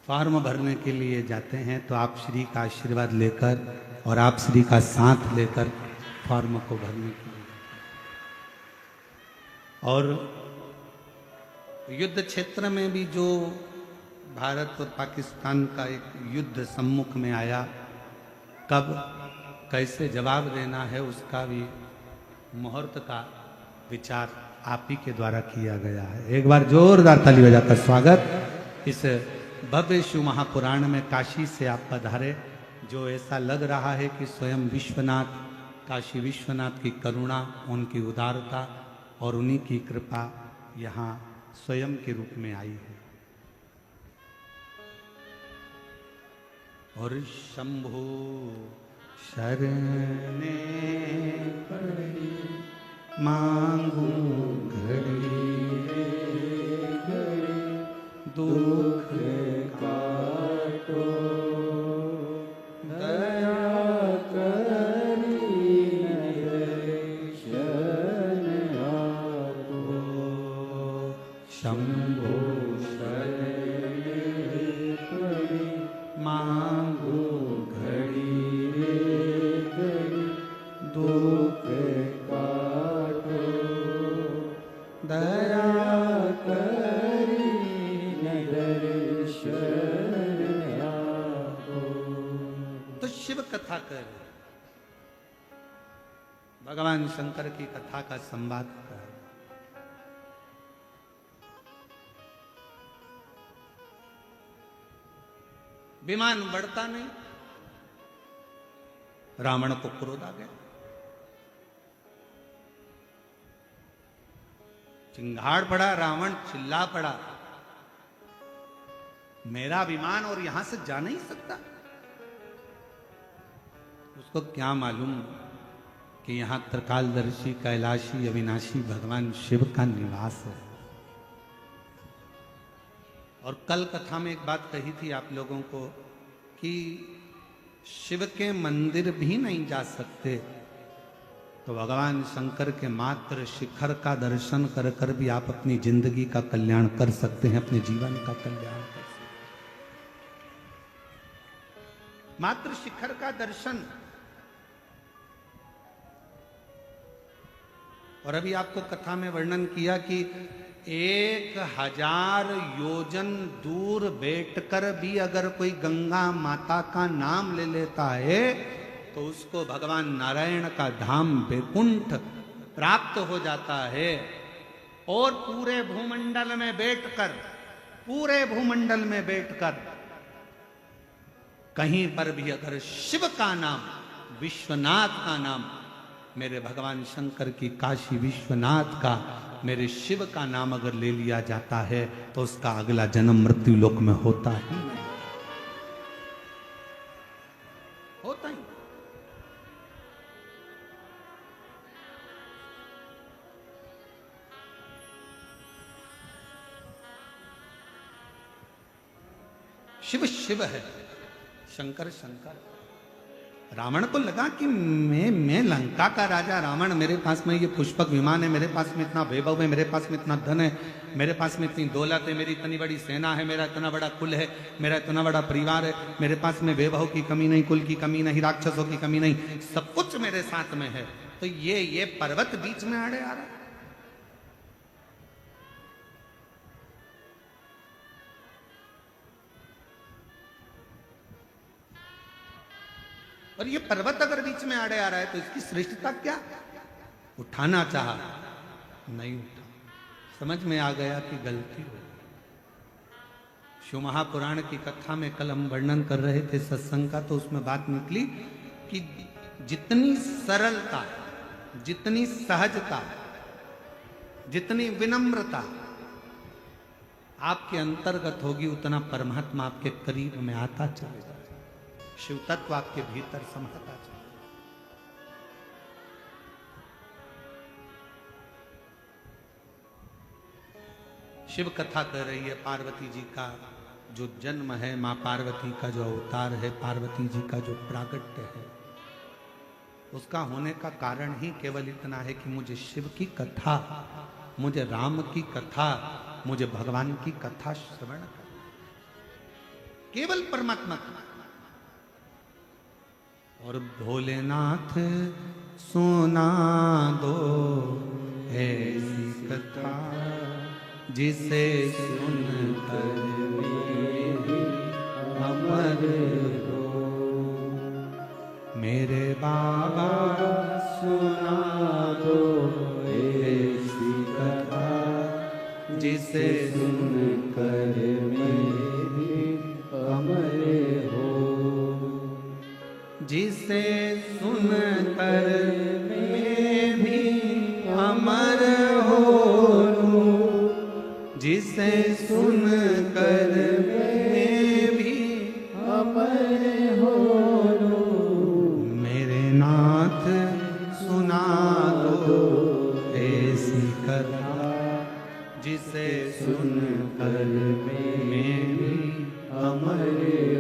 फॉर्म भरने के लिए जाते हैं तो आप श्री का आशीर्वाद लेकर और आप श्री का साथ लेकर फॉर्म को भरने के लिए, और युद्ध क्षेत्र में भी जो भारत और पाकिस्तान का एक युद्ध सम्मुख में आया, कब कैसे जवाब देना है उसका भी मुहूर्त का विचार आप ही के द्वारा किया गया है। एक बार जोरदार ताली बजाकर स्वागत। इस भव्य शिव महापुराण में काशी से आप पधारे, जो ऐसा लग रहा है कि स्वयं विश्वनाथ, काशी विश्वनाथ की करुणा, उनकी उदारता और उन्हीं की कृपा यहाँ स्वयं के रूप में आई है। और शंभो शरणे पड़ी मांगू घड़ी घड़ी दुख काटो दया करी शरण आपो। शंभो शरण पड़ी मांगो घड़ी रे घड़ी दुख काटो दया करी दर्शन आपो। तो शिव कथा कर, भगवान शंकर की कथा का संवाद कर। विमान बढ़ता नहीं, रावण को क्रोध आ गया, चिंगाड़ पड़ा, रावण चिल्ला पड़ा, मेरा विमान और यहां से जा नहीं सकता। उसको क्या मालूम कि यहां त्रिकालदर्शी कैलाशी अविनाशी भगवान शिव का निवास है। और कल कथा में एक बात कही थी आप लोगों को कि शिव के मंदिर भी नहीं जा सकते, तो भगवान शंकर के मात्र शिखर का दर्शन कर कर भी आप अपनी जिंदगी का कल्याण कर सकते हैं, अपने जीवन का कल्याण कर सकते हैं। मात्र शिखर का दर्शन। और अभी आपको कथा में वर्णन किया कि 1000 योजन दूर बैठकर भी अगर कोई गंगा माता का नाम ले लेता है तो उसको भगवान नारायण का धाम वैकुंठ प्राप्त हो जाता है। और पूरे भूमंडल में बैठकर कहीं पर भी अगर शिव का नाम, विश्वनाथ का नाम, मेरे भगवान शंकर की काशी विश्वनाथ का, मेरे शिव का नाम अगर ले लिया जाता है तो उसका अगला जन्म मृत्यु लोक में होता ही नहीं, होता ही। शिव शिव है, शंकर शंकर। रावण को लगा कि मैं लंका का राजा रावण, मेरे पास में ये पुष्पक विमान है, मेरे पास में इतना वैभव है, मेरे पास में इतना धन है, मेरे पास में इतनी दौलत है, मेरी इतनी बड़ी सेना है, मेरा इतना बड़ा कुल है, मेरा इतना बड़ा परिवार है, मेरे पास में वैभव की कमी नहीं, कुल की कमी नहीं, राक्षसों की कमी नहीं, सब कुछ मेरे साथ में है। तो ये पर्वत बीच में आड़े आ रहा है। और ये पर्वत अगर बीच में आड़े आ रहा है तो इसकी श्रेष्ठता क्या? उठाना चाहा, नहीं उठा। समझ में आ गया कि गलती हो। शिव महापुराण की कथा में कल हम वर्णन कर रहे थे सत्संग का, तो उसमें बात निकली कि जितनी सरलता, जितनी सहजता, जितनी विनम्रता आपके अंतर्गत होगी, उतना परमात्मा आपके करीब में आता चले जाएगा, शिव तत्व आपके भीतर समाता चले। शिव कथा कर रही है पार्वती जी का जो जन्म है, मां पार्वती का जो अवतार है, पार्वती जी का जो प्रागट्य है, उसका होने का कारण ही केवल इतना है कि मुझे शिव की कथा, मुझे राम की कथा, मुझे भगवान की कथा श्रवण कर, केवल परमात्मा की। और भोलेनाथ सुना दो ऐसी कथा जिसे सुनकर अमर हो। मेरे बाबा सुना दो ऐसी कथा जिसे सुनकर मैं भी अमर हो, जिसे सुनकर मैं भी अमर हो, जिसे सुनकर मैं भी अमर हो। मेरे नाथ सुना दो ऐसी कथा जिसे सुनकर मैं भी अमर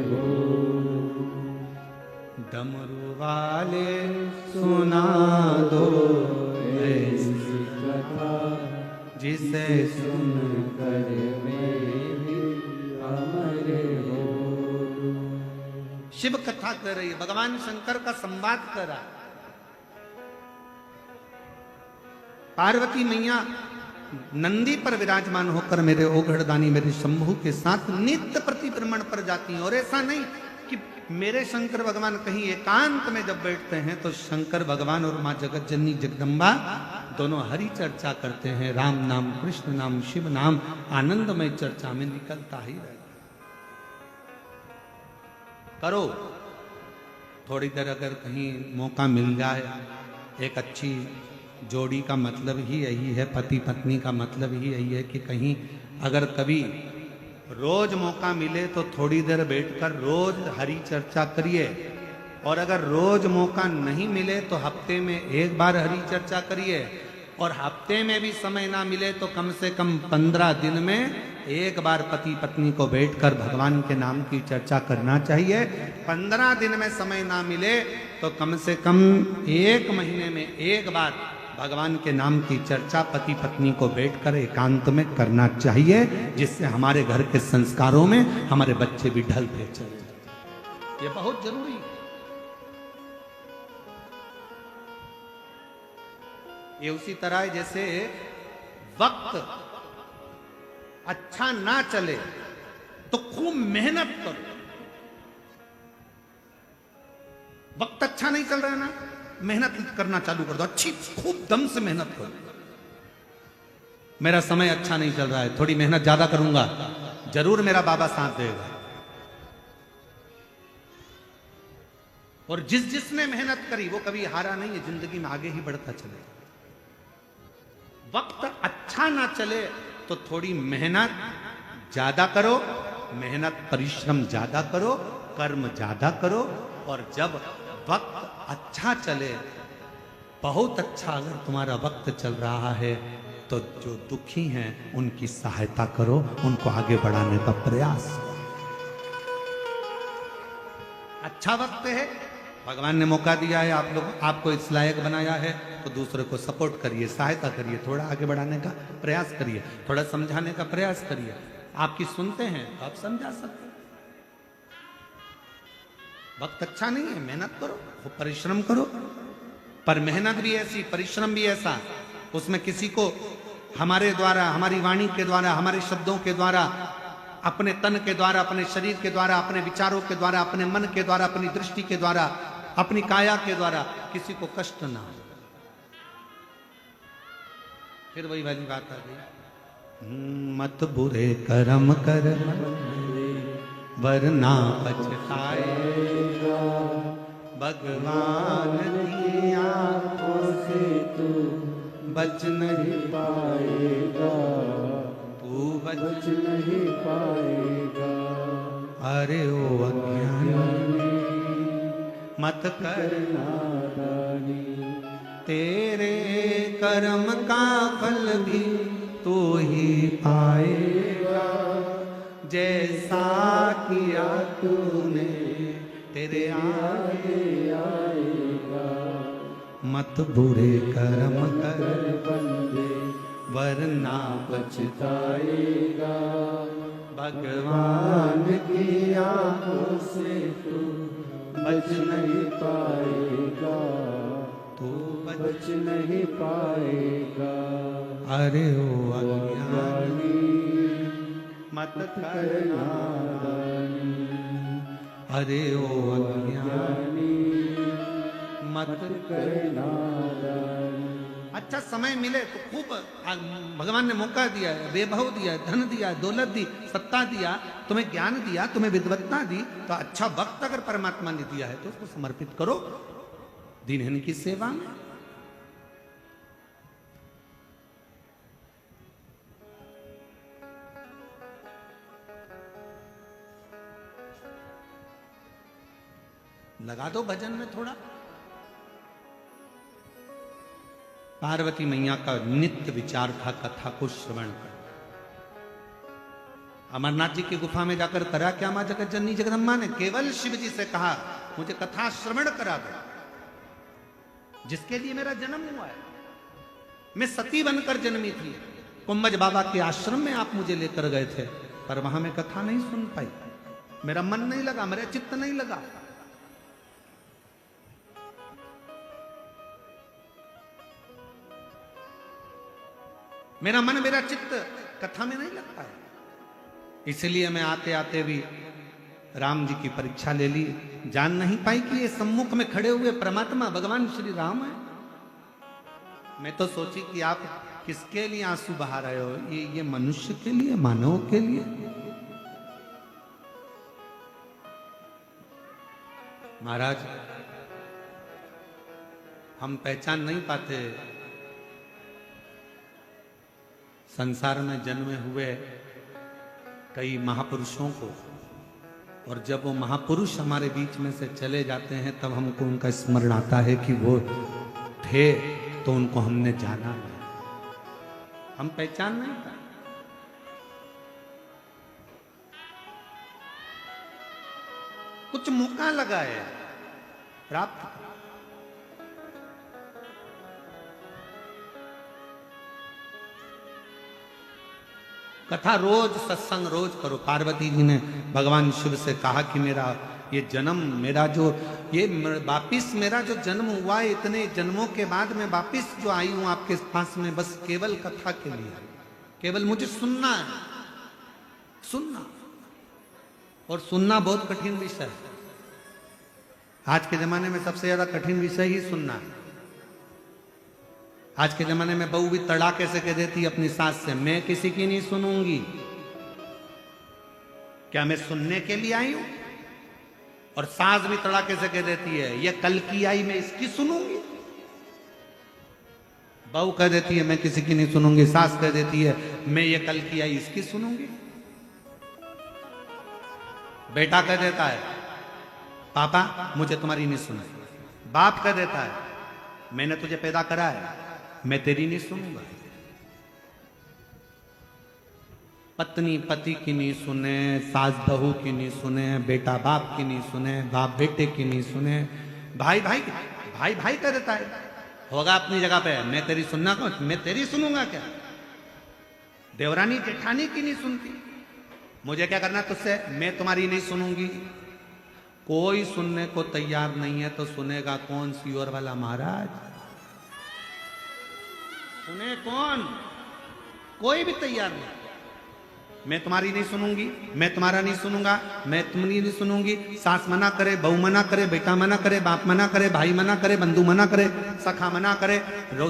हो। डमरू वाले सुना दो ऐसी कथा जिसे से सुन कर मैं भी अमर हो। शिव कथा कर रही है, भगवान शंकर का संवाद कर रहा है। पार्वती मैया नंदी पर विराजमान होकर मेरे ओघड़दानी मेरे शंभू के साथ नित्य प्रतिभ्रमण पर जाती हैं। और ऐसा नहीं कि मेरे शंकर भगवान कहीं एकांत में जब बैठते हैं तो शंकर भगवान और माँ जगत जननी जगदम्बा दोनों हरि चर्चा करते हैं। राम नाम, कृष्ण नाम, शिव नाम आनंदमय चर्चा में निकलता ही रहता। करो थोड़ी देर, अगर कहीं मौका मिल जाए। एक अच्छी जोड़ी का मतलब ही यही है, पति पत्नी का मतलब ही यही है कि कहीं अगर कभी रोज मौका मिले तो थोड़ी देर बैठकर रोज हरि चर्चा करिए। और अगर रोज मौका नहीं मिले तो हफ्ते में एक बार हरि चर्चा करिए। और हफ्ते में भी समय ना मिले तो कम से कम 15 दिन में एक बार पति पत्नी को बैठकर भगवान के नाम की चर्चा करना चाहिए। 15 दिन में समय ना मिले तो कम से कम 1 महीने में एक बार भगवान के नाम की चर्चा पति पत्नी को बैठकर एकांत में करना चाहिए, जिससे हमारे घर के संस्कारों में हमारे बच्चे भी ढलते चले जाते। ये बहुत जरूरी है। ये उसी तरह है जैसे वक्त अच्छा ना चले तो खूब मेहनत करो। वक्त अच्छा नहीं चल रहा है ना, मेहनत करना चालू कर दो, अच्छी खूब दम से मेहनत करो। मेरा समय अच्छा नहीं चल रहा है, थोड़ी मेहनत ज्यादा करूंगा, जरूर मेरा बाबा साथ देगा। और जिसने मेहनत करी वो कभी हारा नहीं है, जिंदगी में आगे ही बढ़ता चलेगा। वक्त अच्छा ना चले तो थोड़ी मेहनत ज्यादा करो, मेहनत परिश्रम ज्यादा करो, कर्म ज्यादा करो। और जब वक्त अच्छा चले, बहुत अच्छा अगर तुम्हारा वक्त चल रहा है तो जो दुखी हैं उनकी सहायता करो, उनको आगे बढ़ाने का प्रयास करो। अच्छा वक्त है, भगवान ने मौका दिया है, आप लोग आपको इस लायक बनाया है तो दूसरे को सपोर्ट करिए, सहायता करिए, थोड़ा आगे बढ़ाने का प्रयास करिए, थोड़ा समझाने का प्रयास करिए। आपकी सुनते हैं तो आप समझा सकते हैं। वक्त अच्छा नहीं है, मेहनत करो, परिश्रम करो। पर मेहनत भी ऐसी, परिश्रम भी ऐसा, उसमें किसी को हमारे द्वारा, हमारी वाणी के द्वारा, हमारे शब्दों के द्वारा, अपने तन के द्वारा, अपने शरीर के द्वारा, अपने विचारों के द्वारा, अपने मन के द्वारा, अपनी दृष्टि के द्वारा, अपनी काया के द्वारा किसी को कष्ट ना हो। फिर वही वाली बात आ गई, मत बुरे कर्म कर वरना पछताएगा, भगवान की आंखों से तू बच नहीं पाएगा, तू बच नहीं पाएगा। अरे ओ अज्ञानी मत कर नादानी, तेरे कर्म का फल भी तू ही पाएगा, जैसा किया तूने तेरे आगे आएगा। मत बुरे कर्म कर बंदे वरना पछताएगा, भगवान की आंखों से तू बच नहीं पाएगा, तू बच नहीं पाएगा। अरे ओ अज्ञानी मत कर नादानी, अरे ओ अज्ञानी मत कर नादानी। अच्छा समय मिले तो खूब, भगवान ने मौका दिया है, वैभव दिया, धन दिया, दौलत दी, सत्ता दिया, तुम्हें ज्ञान दिया, तुम्हें विद्वत्ता दी, तो अच्छा वक्त अगर परमात्मा ने दिया है तो उसको समर्पित करो दीनहीन की सेवा में। लगा दो भजन में थोड़ा। पार्वती मैया का नित्य विचार था कथा को श्रवण कर। अमरनाथ जी की गुफा में जाकर करा क्या मां जगत जननी जगदम्बा ने? केवल शिव जी से कहा मुझे कथा श्रवण करा दो, जिसके लिए मेरा जन्म हुआ है। मैं सती बनकर जन्मी थी, कुंभज बाबा के आश्रम में आप मुझे लेकर गए थे, पर वहां मैं कथा नहीं सुन पाई, मेरा मन नहीं लगा, मेरा चित्त नहीं लगा। मेरा मन, मेरा चित्त कथा में नहीं लगता है। इसलिए मैं आते आते भी राम जी की परीक्षा ले ली। जान नहीं पाई कि ये सम्मुख में खड़े हुए परमात्मा भगवान श्री राम है। मैं तो सोची कि आप किसके लिए आंसू बहा रहे हो, ये मनुष्य के लिए, मानव के लिए। महाराज, हम पहचान नहीं पाते संसार में जन्मे हुए कई महापुरुषों को, और जब वो महापुरुष हमारे बीच में से चले जाते हैं तब हमको उनका स्मरण आता है कि वो थे तो उनको हमने जाना नहीं, हम पहचान नहीं पाए। कुछ मौका लगा है प्राप्त। कथा रोज, सत्संग रोज करो। पार्वती जी ने भगवान शिव से कहा कि मेरा ये जन्म, मेरा जो ये वापिस मेरा जो जन्म हुआ है, इतने जन्मों के बाद मैं वापिस जो आई हूं आपके पास में, बस केवल कथा के लिए, केवल मुझे सुनना है, सुनना। और सुनना बहुत कठिन विषय है। आज के जमाने में सबसे ज्यादा कठिन विषय ही सुनना है। आज के जमाने में बहू भी तड़ाके से कह देती अपनी सास से, मैं किसी की नहीं सुनूंगी। क्या मैं सुनने के लिए आई हूं? और सास भी तड़ाके से कह देती है, ये कल की आई, मैं इसकी सुनूंगी। बहू कह देती है मैं किसी की नहीं सुनूंगी, सास कह देती है मैं ये कल की आई इसकी सुनूंगी। बेटा कह देता है पापा मुझे तुम्हारी नहीं सुनाई। बाप कह देता है मैंने तुझे पैदा करा है, मैं तेरी नहीं सुनूंगा। पत्नी पति की नहीं सुने, सास बहू की नहीं सुने, बेटा बाप की नहीं सुने, बाप बेटे की नहीं सुने, भाई भाई भाई भाई कह देता है होगा अपनी जगह पे, मैं तेरी सुनना कौन, मैं तेरी सुनूंगा क्या। देवरानी जेठानी की नहीं सुनती, मुझे क्या करना तुझसे, मैं तुम्हारी नहीं सुनूंगी। कोई सुनने को तैयार नहीं है तो सुनेगा कौन सियोर वाला महाराज, सुने कौन? कोई भी तैयार नहीं। मैं तुम्हारी नहीं सुनूंगी, मैं तुम्हारा नहीं सुनूंगा, मैं तुम्हारी नहीं सुनूंगी। सास मना करे, बहू मना करे, बेटा मना करे, बाप मना करे, भाई मना करे, बंधु मना करे, सखा मना करे,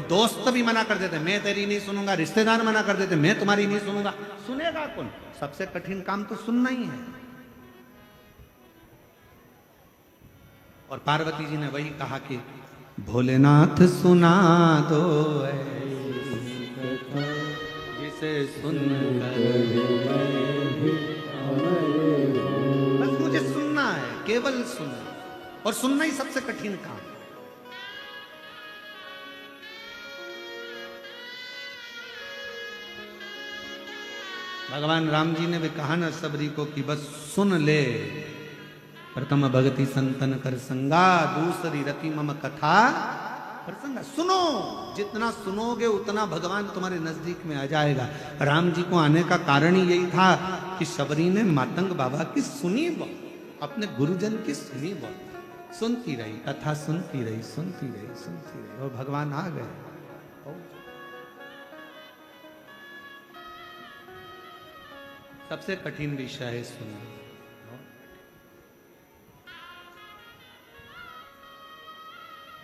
दोस्त भी मना कर देते मैं तेरी नहीं सुनूंगा, रिश्तेदार मना कर देते मैं तुम्हारी नहीं सुनूंगा। सुनेगा कौन? सबसे कठिन काम तो सुनना ही है। और पार्वती जी ने वही कहा कि भोलेनाथ सुना दो जिसे सुन बस मुझे सुनना है, केवल सुनना, और सुनना ही सबसे कठिन काम। भगवान राम जी ने भी कहा ना सबरी को कि बस सुन ले, प्रथम भगति संतन कर संगा, दूसरी रति मम कथा प्रसंगा। सुनो, जितना सुनोगे उतना भगवान तुम्हारे नजदीक में आ जाएगा। राम जी को आने का कारण ही यही था कि शबरी ने मातंग बाबा की सुनी बात, अपने गुरुजन की सुनी बात, सुनती रही, कथा सुनती रही, सुनती रही, सुनती रही, और भगवान आ गए। सबसे कठिन विषय है सुनना,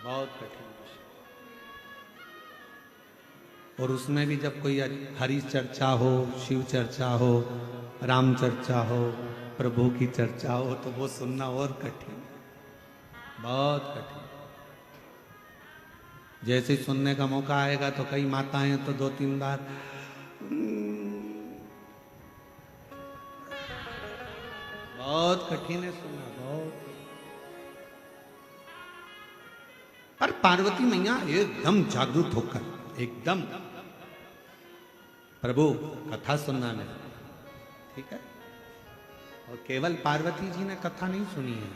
बहुत कठिन विषय। और उसमें भी जब कोई हरि चर्चा हो, शिव चर्चा हो, राम चर्चा हो, प्रभु की चर्चा हो, तो वो सुनना और कठिन, बहुत कठिन। जैसे ही सुनने का मौका आएगा तो कई माताएं तो 2-3 बार बहुत कठिन है सुनना, बहुत। पर पार्वती मैया एकदम जागरूक होकर, एकदम प्रभु कथा सुनना नहीं, ठीक है। और केवल पार्वती जी ने कथा नहीं सुनी है,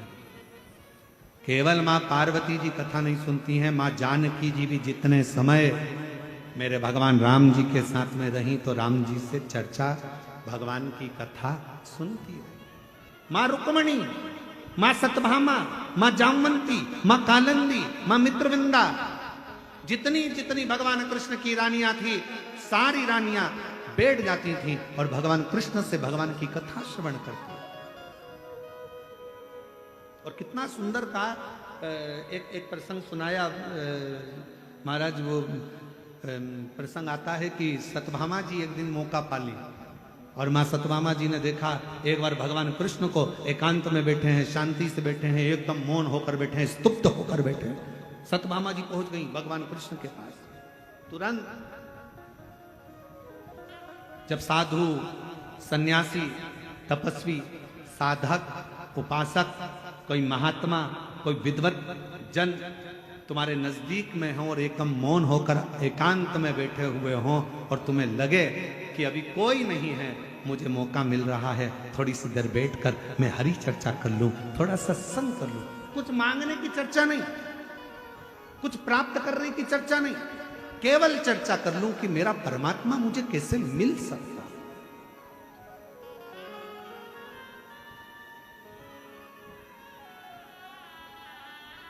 केवल मां पार्वती जी कथा नहीं सुनती हैं, मां जानकी जी भी जितने समय मेरे भगवान राम जी के साथ में रही तो राम जी से चर्चा, भगवान की कथा सुनती रही। माँ रुक्मणी, माँ सत्यभामा, माँ जामवंती, माँ कालिंदी, माँ मित्रविंदा, जितनी जितनी भगवान कृष्ण की रानियां थी, सारी रानियां बैठ जाती थी और भगवान कृष्ण से भगवान की कथा श्रवण करती। और कितना सुंदर था, एक प्रसंग सुनाया महाराज। वो प्रसंग आता है कि सत्यभामा जी एक दिन मौका पाली और माँ सत्यभामा जी ने देखा एक बार भगवान कृष्ण को एकांत में बैठे हैं, शांति से बैठे हैं, एकदम मौन होकर बैठे हैं, स्तुप्त होकर बैठे हैं। सत्यभामा जी पहुंच गई भगवान कृष्ण के पास। तुरंत जब साधु, सन्यासी, तपस्वी, साधक, उपासक, कोई महात्मा, कोई विद्वत जन तुम्हारे नजदीक में हो और एकदम मौन होकर एकांत में बैठे हुए हो और तुम्हें लगे कि अभी कोई नहीं है, मुझे मौका मिल रहा है थोड़ी सी देर बैठकर मैं हरि चर्चा कर लूं, थोड़ा सत्संग कर लूं। कुछ मांगने की चर्चा नहीं, कुछ प्राप्त करने की चर्चा नहीं, केवल चर्चा कर लूं कि मेरा परमात्मा मुझे कैसे मिल सकता।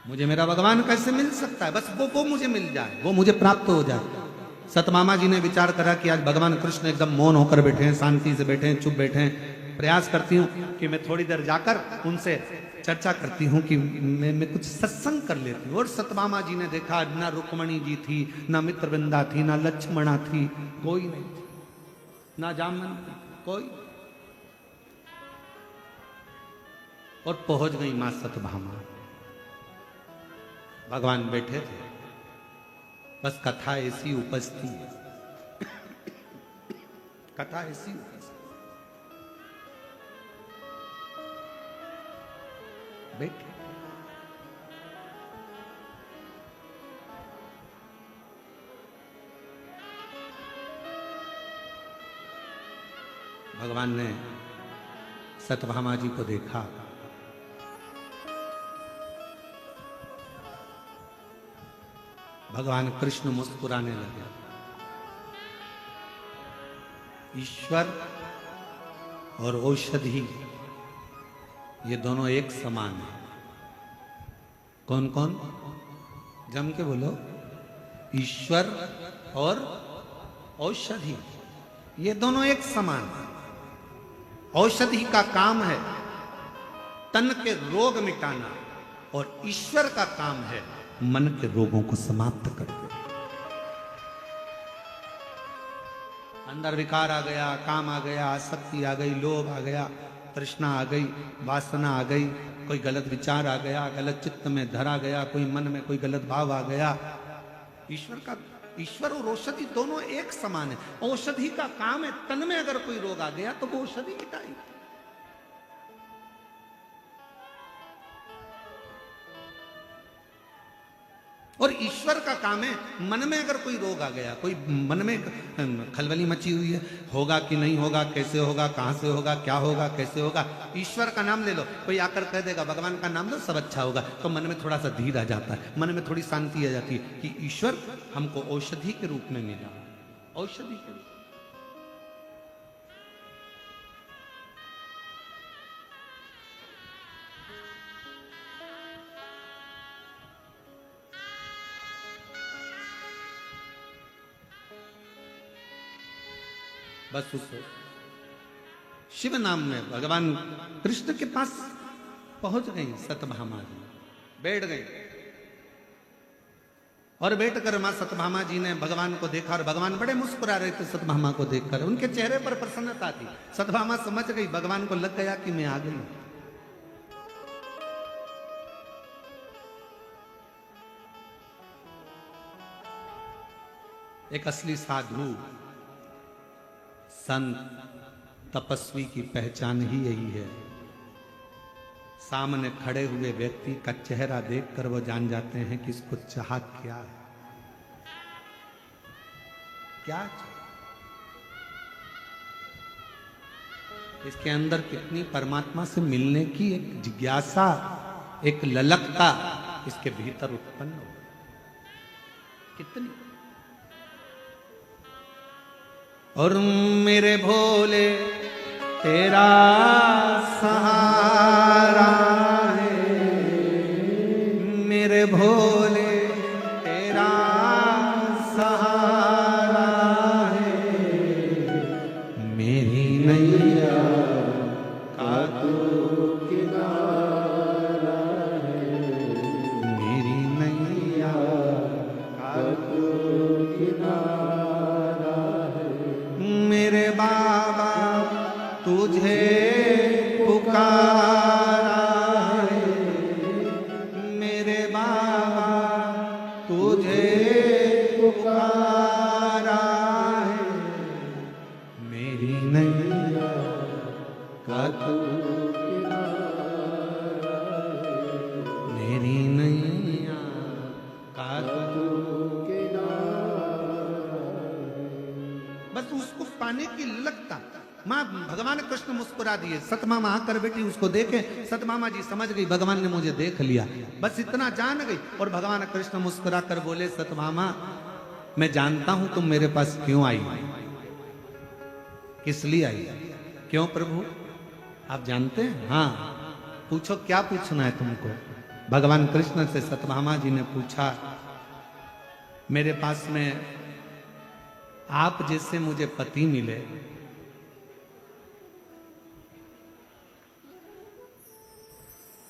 मुझे मेरा भगवान कैसे मिल सकता है, बस वो मुझे मिल जाए, वो मुझे प्राप्त हो जाए। सतमामा जी ने विचार करा कि आज भगवान कृष्ण एकदम मौन होकर बैठे हैं, शांति से बैठे हैं, चुप बैठे हैं। प्रयास करती हूँ कि मैं थोड़ी देर जाकर उनसे चर्चा करती हूँ कि मैं कुछ सत्संग कर लेती हूँ। और सतमामा जी ने देखा ना रुक्मणी जी थी, ना मित्रवृंदा थी, ना लक्ष्मणा थी, कोई नहीं थी, ना जामवंती, कोई। और पहुंच गई मां सतभामा। भगवान बैठे थे, बस कथा ऐसी उपजती है, कथा ऐसी उपजती। बैठे भगवान ने सतभामा जी को देखा। भगवान कृष्ण मुस्कुराने लगे। ईश्वर और औषधि ये दोनों एक समान है। कौन कौन? जम के बोलो। ईश्वर और औषधि ये दोनों एक समान है। औषधि का काम है तन के रोग मिटाना और ईश्वर का काम है मन के रोगों को समाप्त कर दे। अंदर विकार आ गया, काम आ गया, आसक्ति आ गई, लोभ आ गया, तृष्णा आ गई, वासना आ गई, कोई गलत विचार आ गया, गलत चित्त में धरा गया, कोई मन में कोई गलत भाव आ गया। ईश्वर और औषधि दोनों एक समान है। औषधि का काम है तन में अगर कोई रोग आ गया तो वो औषधि मिटाएगी। और ईश्वर का काम है मन में अगर कोई रोग आ गया, कोई मन में खलबली मची हुई है, होगा कि नहीं होगा, कैसे होगा, कहां से होगा, क्या होगा, कैसे होगा। ईश्वर का नाम ले लो, कोई आकर कह देगा भगवान का नाम लो सब अच्छा होगा, तो मन में थोड़ा सा धीर आ जाता है, मन में थोड़ी शांति आ जाती है कि ईश्वर हमको औषधि के रूप में मिला। औषधि के रूप बस उस शिव नाम में भगवान कृष्ण के पास पहुंच गई सतभामा जी, बैठ गई। और बैठकर मां सतभामा जी ने भगवान को देखा और भगवान बड़े मुस्कुरा रहे थे सतभामा को देखकर, उनके चेहरे पर प्रसन्नता थी। सतभामा समझ गई, भगवान को लग गया कि मैं आ गई। एक असली साधु संत तपस्वी की पहचान ही यही है। सामने खड़े हुए व्यक्ति का चेहरा देखकर वो जान जाते हैं कि इसको चाह क्या है, क्या इसके अंदर कितनी परमात्मा से मिलने की एक जिज्ञासा, एक ललकता इसके भीतर उत्पन्न हो, कितनी। और मेरे भोले तेरा सहारा है, मेरे भोले तेरा सहारा है, मेरी नैया का तू किनारा है, मेरी नैया का तू किनारा है, मेरे बाबा तुझे पुकारा है, मेरे बाबा तुझे पुकारा है, मेरी नैया का तू मेरी नैया का तू बस उसको पाने की लगता माँ भगवान कृष्ण मुस्कुरा दिए। सतमामा आकर बेटी उसको देखे, सतमामा जी समझ गई भगवान ने मुझे देख लिया, बस इतना जान गई। और भगवान कृष्ण मुस्कुरा कर बोले, सतमामा मैं जानता हूं तुम मेरे पास क्यों आई, किस लिए आई। क्यों प्रभु आप जानते हैं? हाँ पूछो, क्या पूछना है तुमको। भगवान कृष्ण से सतभामा जी ने पूछा, मेरे पास में आप जैसे मुझे पति मिले,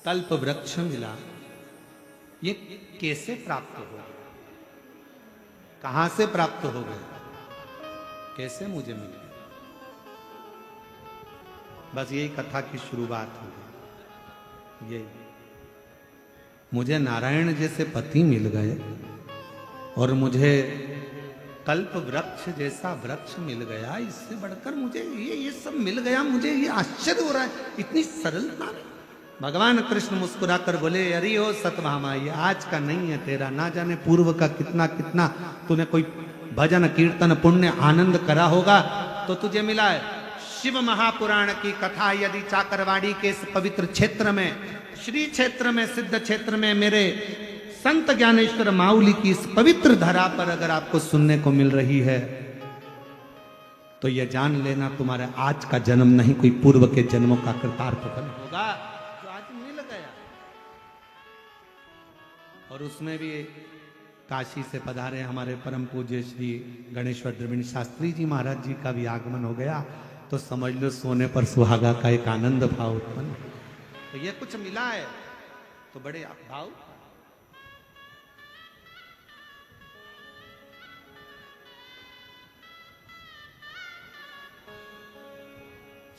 कल्प वृक्ष मिला, ये कैसे प्राप्त हो गया, कहां से प्राप्त हो गया, कैसे मुझे मिले। बस यही कथा की शुरुआत हो गई। यही मुझे नारायण जैसे पति मिल गए और मुझे कल्प वृक्ष जैसा वृक्ष मिल गया, इससे बढ़कर मुझे ये सब मिल गया, मुझे ये आश्चर्य हो रहा है, इतनी सरलता में। भगवान कृष्ण मुस्कुरा कर बोले, अरे ओ सतभामा ये आज का नहीं है तेरा, ना जाने पूर्व का कितना कितना तूने कोई भजन कीर्तन पुण्य आनंद करा होगा तो तुझे मिला है। शिव महापुराण की कथा यदि चाकरवाड़ी के इस पवित्र क्षेत्र में, श्री क्षेत्र में, सिद्ध क्षेत्र में, मेरे संत ज्ञानेश्वर माउली की इस पवित्र धरा पर अगर आपको सुनने को मिल रही है तो यह जान लेना तुम्हारे आज का जन्म नहीं, कोई पूर्व के जन्मों का कृतार्थफल होगा जो आज मिल गया। और उसमें भी काशी से पधारे हमारे परम पूज्य श्री गणेश्वर द्रविड़ शास्त्री जी महाराज जी का भी आगमन हो गया, तो समझ लो सोने पर सुहागा का एक आनंद भाव उत्पन्न। तो ये कुछ मिला है तो बड़े भाव।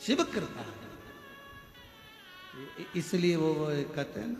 शिव कृपा, इसलिए वो कहते हैं ना,